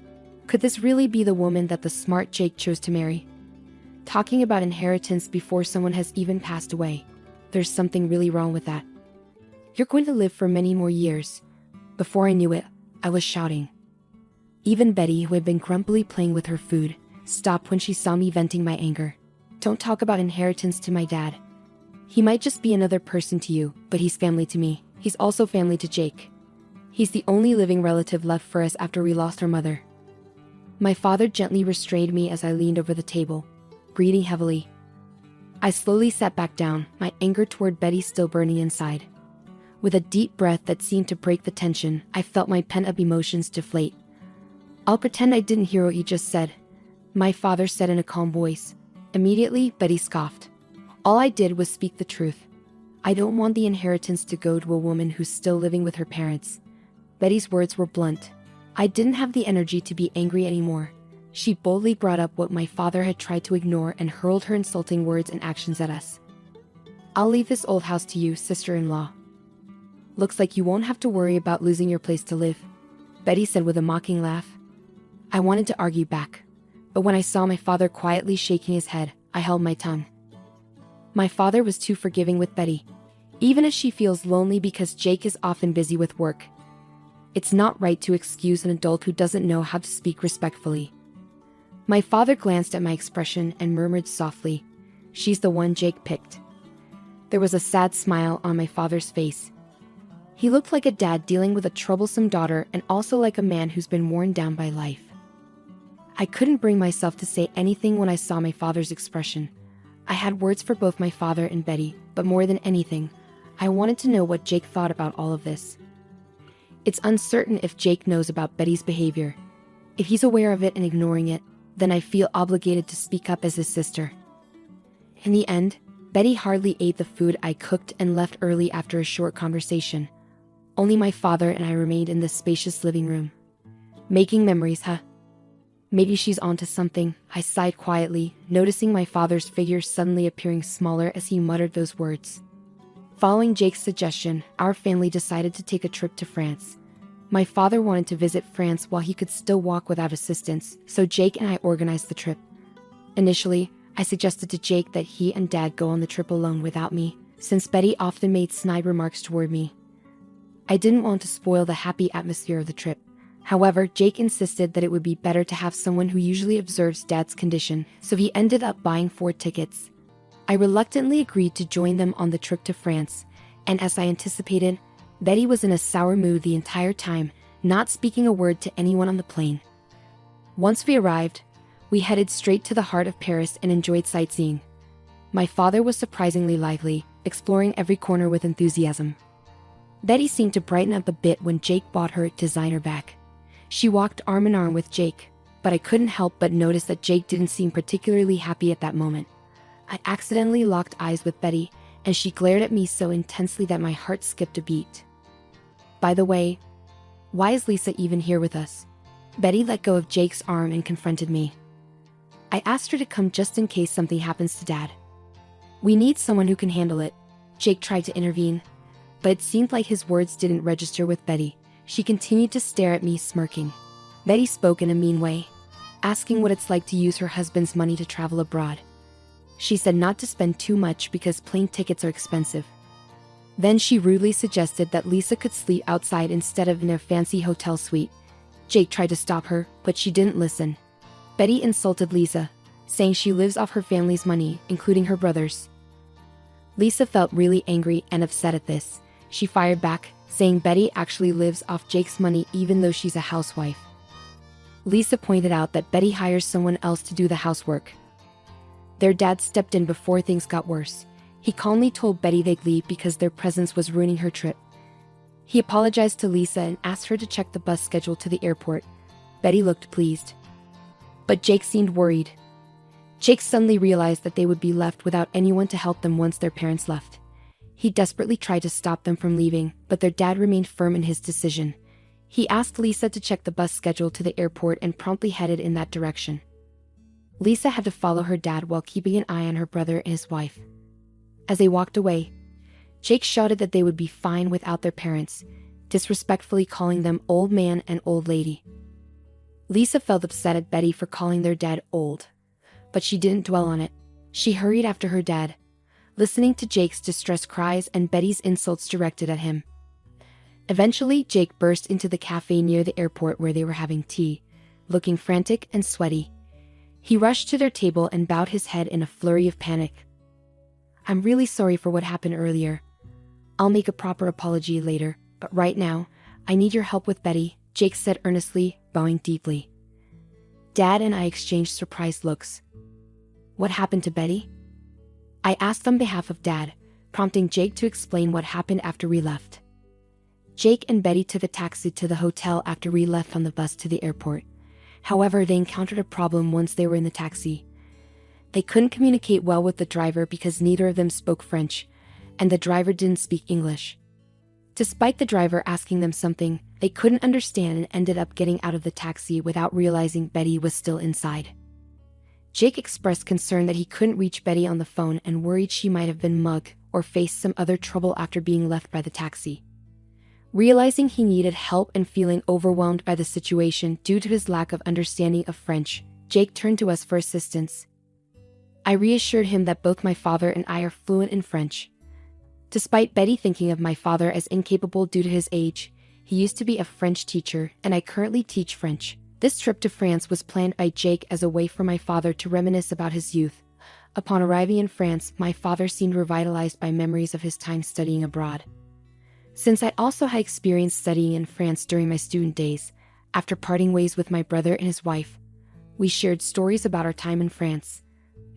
Could this really be the woman that the smart Jake chose to marry? Talking about inheritance before someone has even passed away. There's something really wrong with that. "You're going to live for many more years." Before I knew it, I was shouting. Even Betty, who had been grumpily playing with her food, stopped when she saw me venting my anger. "Don't talk about inheritance to my dad. He might just be another person to you, but he's family to me. He's also family to Jake. He's the only living relative left for us after we lost our mother." My father gently restrained me as I leaned over the table, breathing heavily. I slowly sat back down, my anger toward Betty still burning inside. With a deep breath that seemed to break the tension, I felt my pent-up emotions deflate. "I'll pretend I didn't hear what you just said," my father said in a calm voice. Immediately, Betty scoffed. "All I did was speak the truth. I don't want the inheritance to go to a woman who's still living with her parents." Betty's words were blunt. I didn't have the energy to be angry anymore. She boldly brought up what my father had tried to ignore and hurled her insulting words and actions at us. "I'll leave this old house to you, sister-in-law. Looks like you won't have to worry about losing your place to live," Betty said with a mocking laugh. I wanted to argue back, but when I saw my father quietly shaking his head, I held my tongue. My father was too forgiving with Betty, even as she feels lonely because Jake is often busy with work. It's not right to excuse an adult who doesn't know how to speak respectfully. My father glanced at my expression and murmured softly, "She's the one Jake picked." There was a sad smile on my father's face. He looked like a dad dealing with a troublesome daughter and also like a man who's been worn down by life. I couldn't bring myself to say anything when I saw my father's expression. I had words for both my father and Betty, but more than anything, I wanted to know what Jake thought about all of this. It's uncertain if Jake knows about Betty's behavior. If he's aware of it and ignoring it, then I feel obligated to speak up as his sister. In the end, Betty hardly ate the food I cooked and left early after a short conversation. Only my father and I remained in the spacious living room. Making memories, huh? Maybe she's onto something, I sighed quietly, noticing my father's figure suddenly appearing smaller as he muttered those words. Following Jake's suggestion, our family decided to take a trip to France. My father wanted to visit France while he could still walk without assistance, so Jake and I organized the trip. Initially, I suggested to Jake that he and Dad go on the trip alone without me, since Betty often made snide remarks toward me. I didn't want to spoil the happy atmosphere of the trip. However, Jake insisted that it would be better to have someone who usually observes Dad's condition, so he ended up buying 4 tickets. I reluctantly agreed to join them on the trip to France, and as I anticipated, Betty was in a sour mood the entire time, not speaking a word to anyone on the plane. Once we arrived, we headed straight to the heart of Paris and enjoyed sightseeing. My father was surprisingly lively, exploring every corner with enthusiasm. Betty seemed to brighten up a bit when Jake bought her a designer bag. She walked arm in arm with Jake, but I couldn't help but notice that Jake didn't seem particularly happy at that moment. I accidentally locked eyes with Betty, and she glared at me so intensely that my heart skipped a beat. By the way, why is Lisa even here with us? Betty let go of Jake's arm and confronted me. I asked her to come just in case something happens to Dad. We need someone who can handle it. Jake tried to intervene, but it seemed like his words didn't register with Betty. She continued to stare at me, smirking. Betty spoke in a mean way, asking what it's like to use her husband's money to travel abroad. She said not to spend too much because plane tickets are expensive. Then she rudely suggested that Lisa could sleep outside instead of in a fancy hotel suite. Jake tried to stop her, but she didn't listen. Betty insulted Lisa, saying she lives off her family's money, including her brother's. Lisa felt really angry and upset at this. She fired back, saying Betty actually lives off Jake's money even though she's a housewife. Lisa pointed out that Betty hires someone else to do the housework. Their dad stepped in before things got worse. He calmly told Betty they'd leave because their presence was ruining her trip. He apologized to Lisa and asked her to check the bus schedule to the airport. Betty looked pleased, but Jake seemed worried. Jake suddenly realized that they would be left without anyone to help them once their parents left. He desperately tried to stop them from leaving, but their dad remained firm in his decision. He asked Lisa to check the bus schedule to the airport and promptly headed in that direction. Lisa had to follow her dad while keeping an eye on her brother and his wife. As they walked away, Jake shouted that they would be fine without their parents, disrespectfully calling them old man and old lady. Lisa felt upset at Betty for calling their dad old, but she didn't dwell on it. She hurried after her dad, listening to Jake's distressed cries and Betty's insults directed at him. Eventually, Jake burst into the cafe near the airport where they were having tea, looking frantic and sweaty. He rushed to their table and bowed his head in a flurry of panic. "I'm really sorry for what happened earlier. I'll make a proper apology later, but right now, I need your help with Betty," Jake said earnestly, bowing deeply. Dad and I exchanged surprised looks. "What happened to Betty?" I asked on behalf of Dad, prompting Jake to explain what happened after we left. Jake and Betty took a taxi to the hotel after we left on the bus to the airport. However, they encountered a problem once they were in the taxi. They couldn't communicate well with the driver because neither of them spoke French, and the driver didn't speak English. Despite the driver asking them something, they couldn't understand and ended up getting out of the taxi without realizing Betty was still inside. Jake expressed concern that he couldn't reach Betty on the phone and worried she might have been mugged or faced some other trouble after being left by the taxi. Realizing he needed help and feeling overwhelmed by the situation due to his lack of understanding of French, Jake turned to us for assistance. I reassured him that both my father and I are fluent in French. Despite Betty thinking of my father as incapable due to his age, he used to be a French teacher and I currently teach French. This trip to France was planned by Jake as a way for my father to reminisce about his youth. Upon arriving in France, my father seemed revitalized by memories of his time studying abroad. Since I also had experience studying in France during my student days, after parting ways with my brother and his wife, we shared stories about our time in France.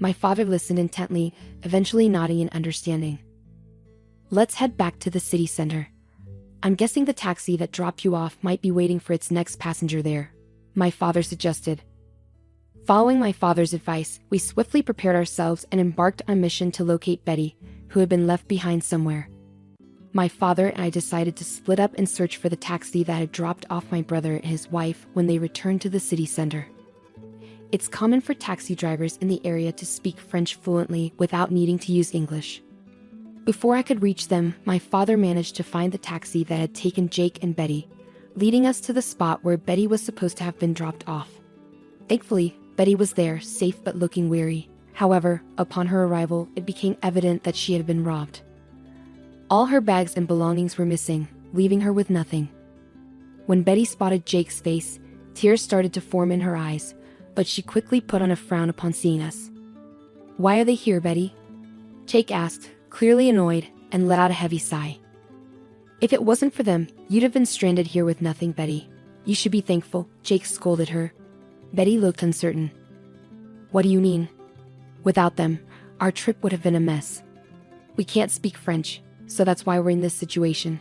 My father listened intently, eventually nodding in understanding. "Let's head back to the city center. I'm guessing the taxi that dropped you off might be waiting for its next passenger there," my father suggested. Following my father's advice, we swiftly prepared ourselves and embarked on a mission to locate Betty, who had been left behind somewhere. My father and I decided to split up and search for the taxi that had dropped off my brother and his wife when they returned to the city center. It's common for taxi drivers in the area to speak French fluently without needing to use English. Before I could reach them, my father managed to find the taxi that had taken Jake and Betty, leading us to the spot where Betty was supposed to have been dropped off. Thankfully, Betty was there, safe but looking weary. However, upon her arrival, it became evident that she had been robbed. All her bags and belongings were missing, leaving her with nothing. When Betty spotted Jake's face, tears started to form in her eyes, but she quickly put on a frown upon seeing us. "Why are they here, Betty?" Jake asked, clearly annoyed, and let out a heavy sigh. "If it wasn't for them, you'd have been stranded here with nothing, Betty. You should be thankful," Jake scolded her. Betty looked uncertain. "What do you mean?" "Without them, our trip would have been a mess. We can't speak French, so that's why we're in this situation."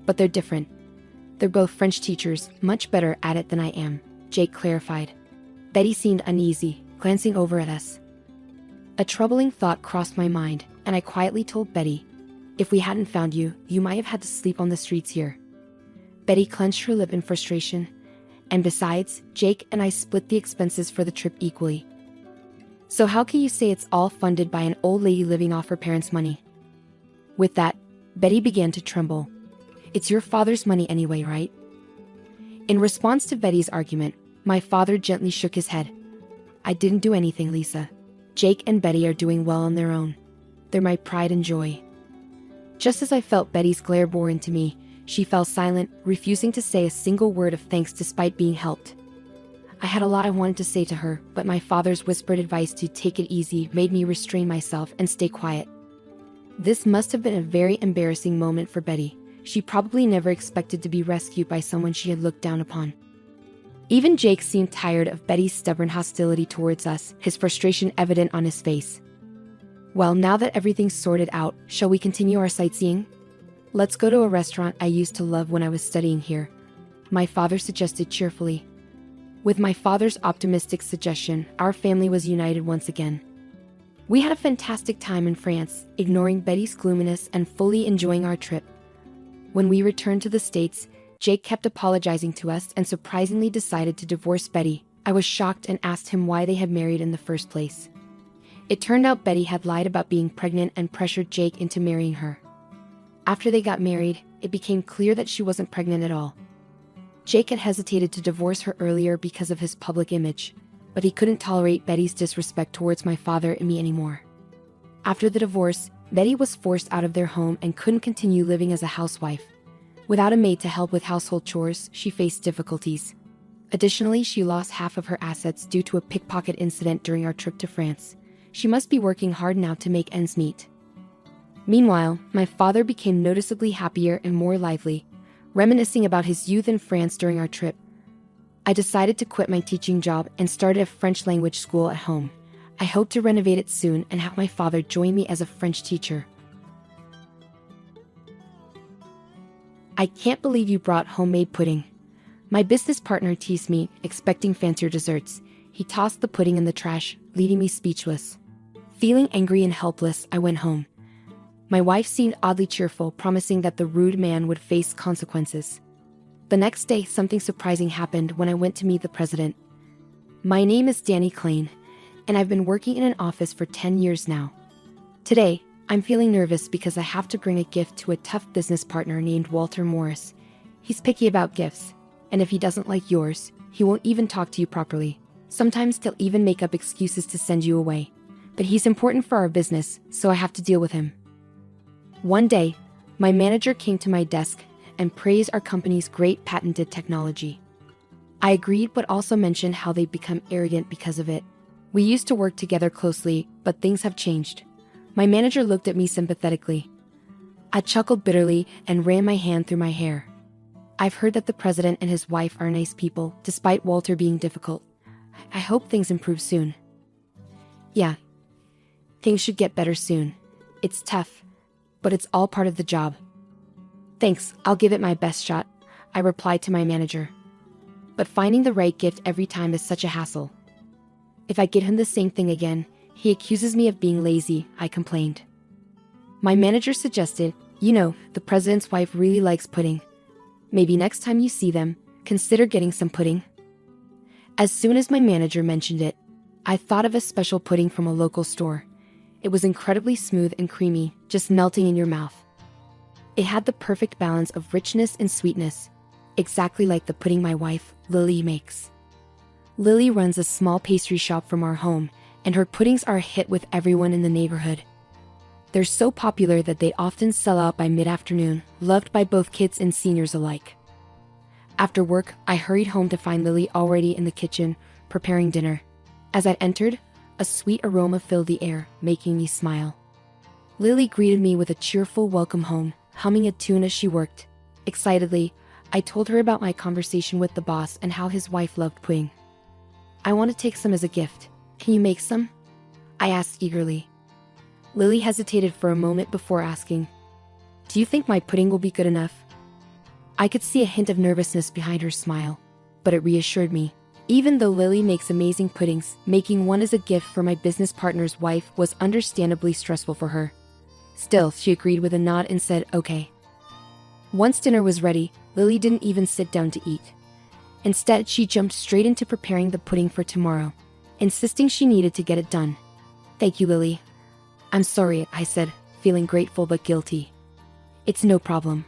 "But they're different. They're both French teachers, much better at it than I am," Jake clarified. Betty seemed uneasy, glancing over at us. A troubling thought crossed my mind, and I quietly told Betty, "If we hadn't found you, you might have had to sleep on the streets here." Betty clenched her lip in frustration. "And besides, Jake and I split the expenses for the trip equally. So how can you say it's all funded by an old lady living off her parents' money?" With that, Betty began to tremble. "It's your father's money anyway, right?" In response to Betty's argument, my father gently shook his head. "I didn't do anything, Lisa. Jake and Betty are doing well on their own. They're my pride and joy." Just as I felt Betty's glare bore into me, she fell silent, refusing to say a single word of thanks despite being helped. I had a lot I wanted to say to her, but my father's whispered advice to take it easy made me restrain myself and stay quiet. This must have been a very embarrassing moment for Betty. She probably never expected to be rescued by someone she had looked down upon. Even Jake seemed tired of Betty's stubborn hostility towards us, his frustration evident on his face. "Well, now that everything's sorted out, shall we continue our sightseeing? Let's go to a restaurant I used to love when I was studying here," my father suggested cheerfully. With my father's optimistic suggestion, our family was united once again. We had a fantastic time in France, ignoring Betty's gloominess and fully enjoying our trip. When we returned to the States, Jake kept apologizing to us and surprisingly decided to divorce Betty. I was shocked and asked him why they had married in the first place. It turned out Betty had lied about being pregnant and pressured Jake into marrying her. After they got married, it became clear that she wasn't pregnant at all. Jake had hesitated to divorce her earlier because of his public image, but he couldn't tolerate Betty's disrespect towards my father and me anymore. After the divorce, Betty was forced out of their home and couldn't continue living as a housewife. Without a maid to help with household chores, she faced difficulties. Additionally, she lost half of her assets due to a pickpocket incident during our trip to France. She must be working hard now to make ends meet. Meanwhile, my father became noticeably happier and more lively, reminiscing about his youth in France during our trip. I decided to quit my teaching job and started a French language school at home. I hope to renovate it soon and have my father join me as a French teacher. "I can't believe you brought homemade pudding." My business partner teased me, expecting fancier desserts. He tossed the pudding in the trash, leaving me speechless. Feeling angry and helpless, I went home. My wife seemed oddly cheerful, promising that the rude man would face consequences. The next day, something surprising happened when I went to meet the president. "My name is Danny Klein, and I've been working in an office for 10 years now. Today, I'm feeling nervous because I have to bring a gift to a tough business partner named Walter Morris. He's picky about gifts, and if he doesn't like yours, he won't even talk to you properly. Sometimes he'll even make up excuses to send you away. But he's important for our business, so I have to deal with him." One day, my manager came to my desk and praised our company's great patented technology. I agreed, but also mentioned how they'd become arrogant because of it. We used to work together closely, but things have changed. My manager looked at me sympathetically. I chuckled bitterly and ran my hand through my hair. "I've heard that the president and his wife are nice people, despite Walter being difficult. I hope things improve soon." "Yeah, things should get better soon. It's tough, but it's all part of the job." "Thanks, I'll give it my best shot," I replied to my manager. But finding the right gift every time is such a hassle. If I get him the same thing again, he accuses me of being lazy, I complained. My manager suggested, You know, the president's wife really likes pudding. Maybe next time you see them, consider getting some pudding. As soon as my manager mentioned it, I thought of a special pudding from a local store. It was incredibly smooth and creamy, just melting in your mouth. It had the perfect balance of richness and sweetness, exactly like the pudding my wife, Lily, makes. Lily runs a small pastry shop from our home, and her puddings are a hit with everyone in the neighborhood. They're so popular that they often sell out by mid-afternoon, loved by both kids and seniors alike. After work, I hurried home to find Lily already in the kitchen, preparing dinner. As I entered, a sweet aroma filled the air, making me smile. Lily greeted me with a cheerful welcome home, humming a tune as she worked. Excitedly, I told her about my conversation with the boss and how his wife loved pudding. "I want to take some as a gift. Can you make some?" I asked eagerly. Lily hesitated for a moment before asking, "Do you think my pudding will be good enough?" I could see a hint of nervousness behind her smile, but it reassured me. Even though Lily makes amazing puddings, making one as a gift for my business partner's wife was understandably stressful for her. Still, she agreed with a nod and said, "Okay." Once dinner was ready, Lily didn't even sit down to eat. Instead, she jumped straight into preparing the pudding for tomorrow, insisting she needed to get it done. "Thank you, Lily." "I'm sorry," I said, feeling grateful but guilty. "It's no problem.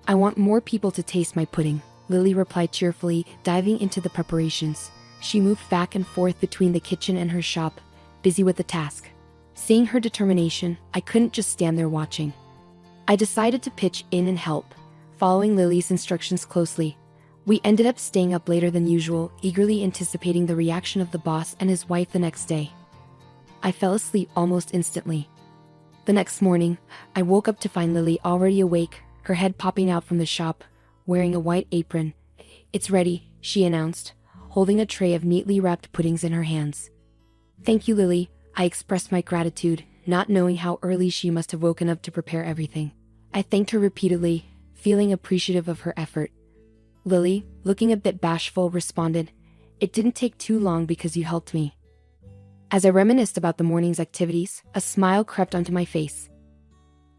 I want more people to taste my pudding," Lily replied cheerfully, diving into the preparations. She moved back and forth between the kitchen and her shop, busy with the task. Seeing her determination, I couldn't just stand there watching. I decided to pitch in and help, following Lily's instructions closely. We ended up staying up later than usual, eagerly anticipating the reaction of the boss and his wife the next day. I fell asleep almost instantly. The next morning, I woke up to find Lily already awake, her head popping out from the shop, wearing a white apron. "It's ready," she announced, holding a tray of neatly wrapped puddings in her hands. "Thank you, Lily," I expressed my gratitude, not knowing how early she must have woken up to prepare everything. I thanked her repeatedly, feeling appreciative of her effort. Lily, looking a bit bashful, responded, "It didn't take too long because you helped me." As I reminisced about the morning's activities, a smile crept onto my face.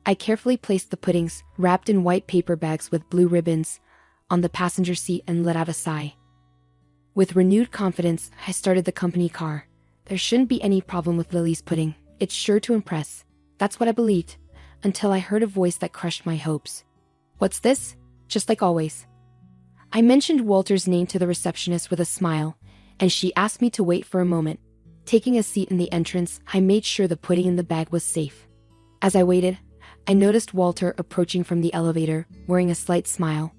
I carefully placed the puddings, wrapped in white paper bags with blue ribbons, on the passenger seat and let out a sigh. With renewed confidence, I started the company car. There shouldn't be any problem with Lily's pudding. It's sure to impress. That's what I believed, until I heard a voice that crushed my hopes. "What's this?" Just like always. I mentioned Walter's name to the receptionist with a smile, and she asked me to wait for a moment. Taking a seat in the entrance, I made sure the pudding in the bag was safe. As I waited, I noticed Walter approaching from the elevator, wearing a slight smile.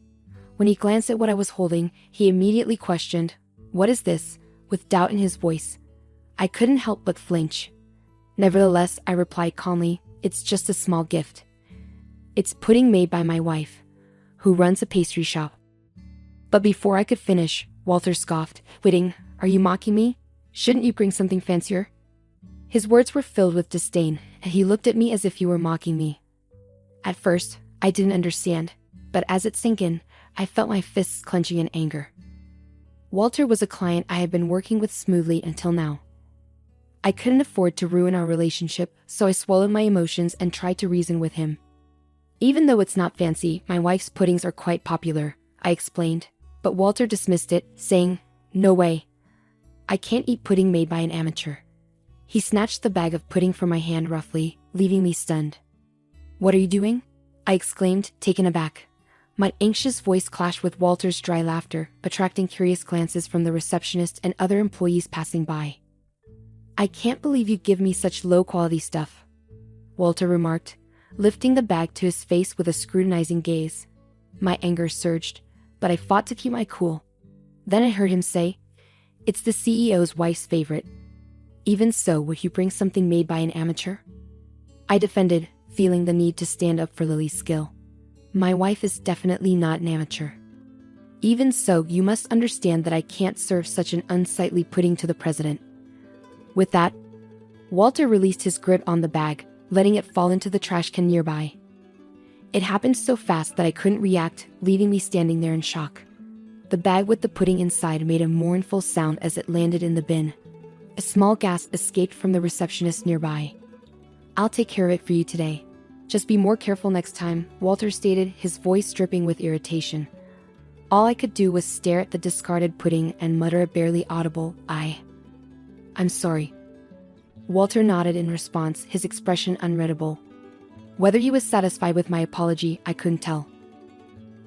When he glanced at what I was holding, he immediately questioned, "What is this?" with doubt in his voice. I couldn't help but flinch. Nevertheless, I replied calmly, "It's just a small gift. It's pudding made by my wife, who runs a pastry shop." But before I could finish, Walter scoffed, "Pudding? Are you mocking me? Shouldn't you bring something fancier?" His words were filled with disdain, and he looked at me as if he were mocking me. At first, I didn't understand, but as it sank in, I felt my fists clenching in anger. Walter was a client I had been working with smoothly until now. I couldn't afford to ruin our relationship, so I swallowed my emotions and tried to reason with him. "Even though it's not fancy, my wife's puddings are quite popular," I explained, but Walter dismissed it, saying, "No way. I can't eat pudding made by an amateur." He snatched the bag of pudding from my hand roughly, leaving me stunned. "What are you doing?" I exclaimed, taken aback. My anxious voice clashed with Walter's dry laughter, attracting curious glances from the receptionist and other employees passing by. "I can't believe you give me such low-quality stuff," Walter remarked, lifting the bag to his face with a scrutinizing gaze. My anger surged, but I fought to keep my cool. Then I heard him say, "It's the CEO's wife's favorite. Even so, would you bring something made by an amateur?" I defended, feeling the need to stand up for Lily's skill. "My wife is definitely not an amateur. Even so, you must understand that I can't serve such an unsightly pudding to the president." With that, Walter released his grip on the bag, letting it fall into the trash can nearby. It happened so fast that I couldn't react, leaving me standing there in shock. The bag with the pudding inside made a mournful sound as it landed in the bin. A small gasp escaped from the receptionist nearby. "I'll take care of it for you today. Just be more careful next time, Walter stated, his voice dripping with irritation. All I could do was stare at the discarded pudding and mutter a barely audible, I'm sorry. Walter nodded in response, his expression unreadable. Whether he was satisfied with my apology, I couldn't tell.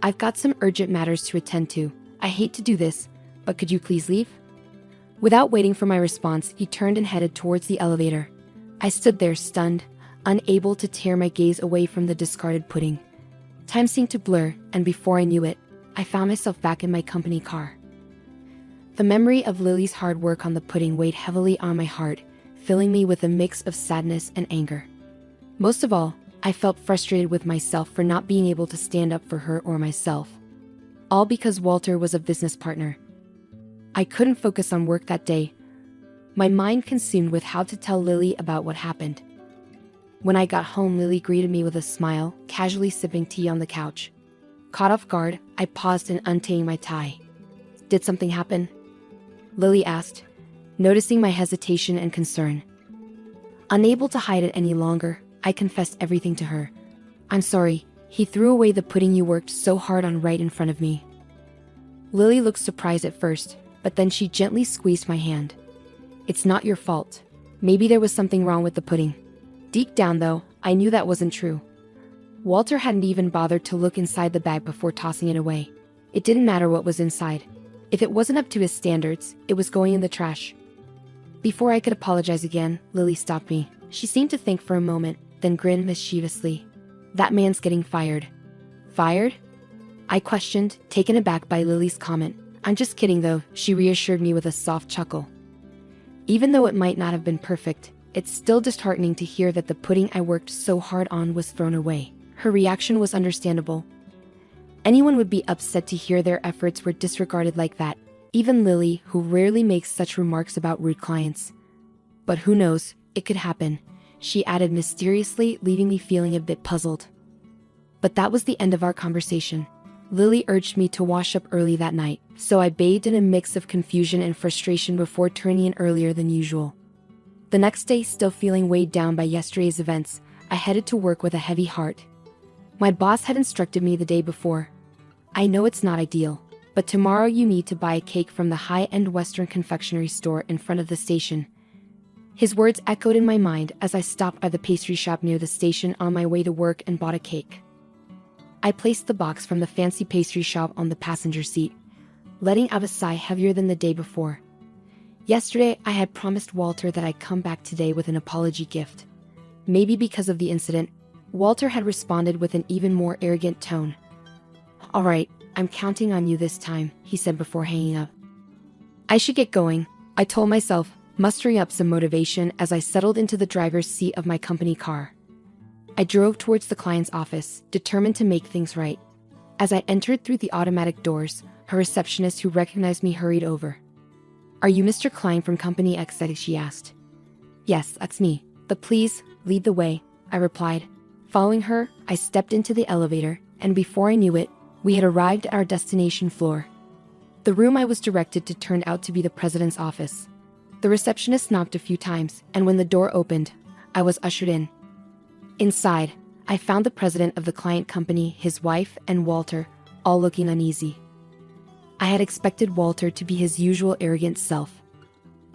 I've got some urgent matters to attend to. I hate to do this, but could you please leave? Without waiting for my response, he turned and headed towards the elevator. I stood there stunned, unable to tear my gaze away from the discarded pudding. Time seemed to blur, and before I knew it, I found myself back in my company car. The memory of Lily's hard work on the pudding weighed heavily on my heart, filling me with a mix of sadness and anger. Most of all, I felt frustrated with myself for not being able to stand up for her or myself. All because Walter was a business partner. I couldn't focus on work that day, my mind consumed with how to tell Lily about what happened. When I got home, Lily greeted me with a smile, casually sipping tea on the couch. Caught off guard, I paused in untying my tie. Did something happen? Lily asked, noticing my hesitation and concern. Unable to hide it any longer, I confessed everything to her. I'm sorry, he threw away the pudding you worked so hard on right in front of me. Lily looked surprised at first, but then she gently squeezed my hand. It's not your fault. Maybe there was something wrong with the pudding. Deep down though, I knew that wasn't true. Walter hadn't even bothered to look inside the bag before tossing it away. It didn't matter what was inside. If it wasn't up to his standards, it was going in the trash. Before I could apologize again, Lily stopped me. She seemed to think for a moment, then grinned mischievously. That man's getting fired. Fired? I questioned, taken aback by Lily's comment. I'm just kidding though, she reassured me with a soft chuckle. Even though it might not have been perfect, it's still disheartening to hear that the pudding I worked so hard on was thrown away. Her reaction was understandable. Anyone would be upset to hear their efforts were disregarded like that, even Lily, who rarely makes such remarks about rude clients. But who knows, it could happen, she added mysteriously, leaving me feeling a bit puzzled. But that was the end of our conversation. Lily urged me to wash up early that night, so I bathed in a mix of confusion and frustration before turning in earlier than usual. The next day, still feeling weighed down by yesterday's events, I headed to work with a heavy heart. My boss had instructed me the day before. I know it's not ideal, but tomorrow you need to buy a cake from the high-end Western confectionery store in front of the station. His words echoed in my mind as I stopped by the pastry shop near the station on my way to work and bought a cake. I placed the box from the fancy pastry shop on the passenger seat, letting out a sigh heavier than the day before. Yesterday, I had promised Walter that I'd come back today with an apology gift. Maybe because of the incident, Walter had responded with an even more arrogant tone. All right, I'm counting on you this time, he said before hanging up. I should get going, I told myself, mustering up some motivation as I settled into the driver's seat of my company car. I drove towards the client's office, determined to make things right. As I entered through the automatic doors, her receptionist who recognized me hurried over. Are you Mr. Klein from Company X? She asked. Yes, that's me, but please, lead the way, I replied. Following her, I stepped into the elevator, and before I knew it, we had arrived at our destination floor. The room I was directed to turned out to be the president's office. The receptionist knocked a few times, and when the door opened, I was ushered in. Inside, I found the president of the client company, his wife, and Walter, all looking uneasy. I had expected Walter to be his usual arrogant self.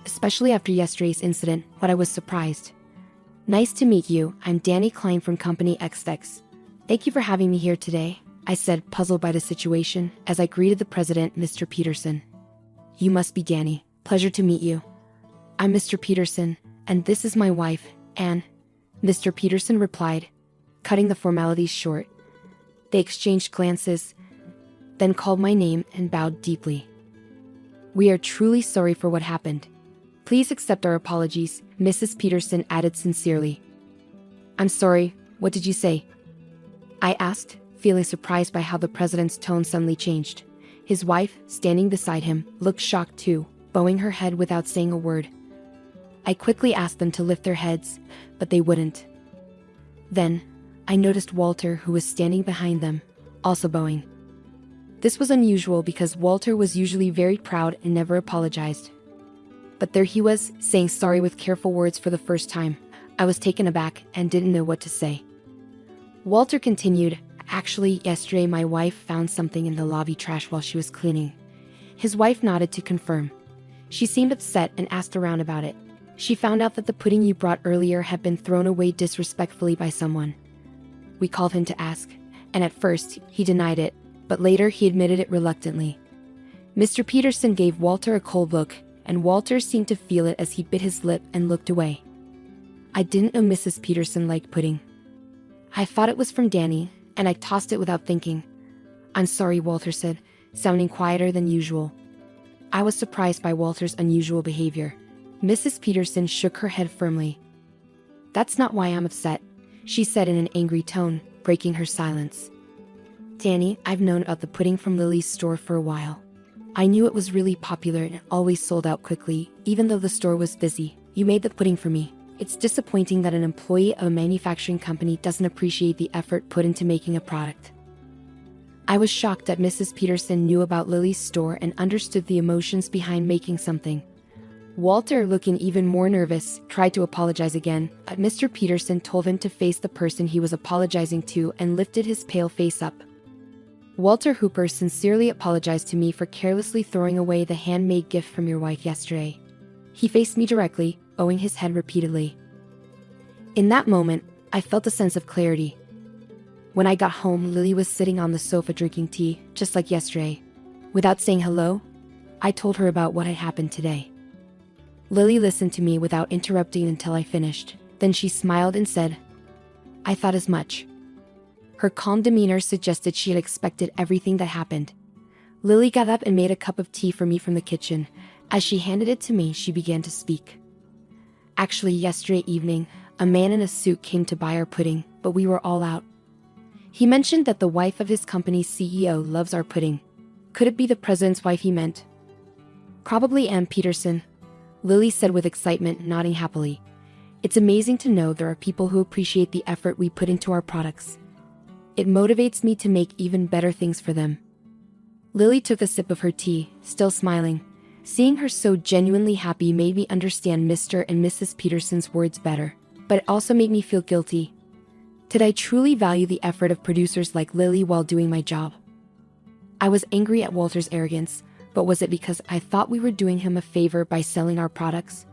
Especially after yesterday's incident, but I was surprised. Nice to meet you, I'm Danny Klein from Company XX. Thank you for having me here today, I said, puzzled by the situation, as I greeted the president, Mr. Peterson. You must be Danny, pleasure to meet you. I'm Mr. Peterson, and this is my wife, Anne. Mr. Peterson replied, cutting the formalities short. They exchanged glances, then called my name and bowed deeply. We are truly sorry for what happened. Please accept our apologies, Mrs. Peterson added sincerely. I'm sorry, what did you say? I asked, feeling surprised by how the president's tone suddenly changed. His wife, standing beside him, looked shocked too, bowing her head without saying a word. I quickly asked them to lift their heads, but they wouldn't. Then, I noticed Walter, who was standing behind them, also bowing. This was unusual because Walter was usually very proud and never apologized. But there he was, saying sorry with careful words for the first time. I was taken aback and didn't know what to say. Walter continued, "Actually, yesterday my wife found something in the lobby trash while she was cleaning." His wife nodded to confirm. She seemed upset and asked around about it. "She found out that the pudding you brought earlier had been thrown away disrespectfully by someone." We called him to ask, and at first, he denied it, but later he admitted it reluctantly. Mr. Peterson gave Walter a cold look, and Walter seemed to feel it as he bit his lip and looked away. "I didn't know Mrs. Peterson liked pudding. I thought it was from Danny, and I tossed it without thinking." "I'm sorry," Walter said, sounding quieter than usual. I was surprised by Walter's unusual behavior. Mrs. Peterson shook her head firmly. "That's not why I'm upset," she said in an angry tone, breaking her silence. "Danny, I've known about the pudding from Lily's store for a while. I knew it was really popular and always sold out quickly, even though the store was busy. You made the pudding for me. It's disappointing that an employee of a manufacturing company doesn't appreciate the effort put into making a product." I was shocked that Mrs. Peterson knew about Lily's store and understood the emotions behind making something. Walter, looking even more nervous, tried to apologize again, but Mr. Peterson told him to face the person he was apologizing to and lifted his pale face up. "Walter Hooper sincerely apologized to me for carelessly throwing away the handmade gift from your wife yesterday." He faced me directly, bowing his head repeatedly. In that moment, I felt a sense of clarity. When I got home, Lily was sitting on the sofa drinking tea, just like yesterday. Without saying hello, I told her about what had happened today. Lily listened to me without interrupting until I finished. Then she smiled and said, "I thought as much." Her calm demeanor suggested she had expected everything that happened. Lily got up and made a cup of tea for me from the kitchen. As she handed it to me, she began to speak. "Actually, yesterday evening, a man in a suit came to buy our pudding, but we were all out. He mentioned that the wife of his company's CEO loves our pudding. Could it be the president's wife he meant?" "Probably Ann Peterson," Lily said with excitement, nodding happily. "It's amazing to know there are people who appreciate the effort we put into our products. It motivates me to make even better things for them." Lily took a sip of her tea, still smiling. Seeing her so genuinely happy made me understand Mr. and Mrs. Peterson's words better, but it also made me feel guilty. Did I truly value the effort of producers like Lily while doing my job? I was angry at Walter's arrogance, but was it because I thought we were doing him a favor by selling our products?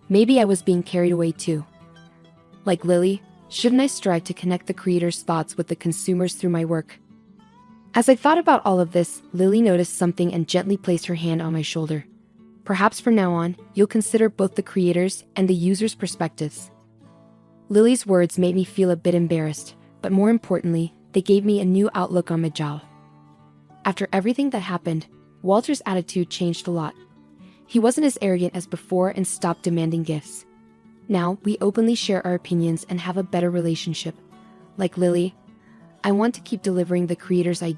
Maybe I was being carried away too. Like Lily, shouldn't I strive to connect the creator's thoughts with the consumers through my work? As I thought about all of this, Lily noticed something and gently placed her hand on my shoulder. "Perhaps from now on, you'll consider both the creators and the users' perspectives." Lily's words made me feel a bit embarrassed, but more importantly, they gave me a new outlook on my job. After everything that happened, Walter's attitude changed a lot. He wasn't as arrogant as before and stopped demanding gifts. Now, we openly share our opinions and have a better relationship. Like Lily, I want to keep delivering the creator's ideas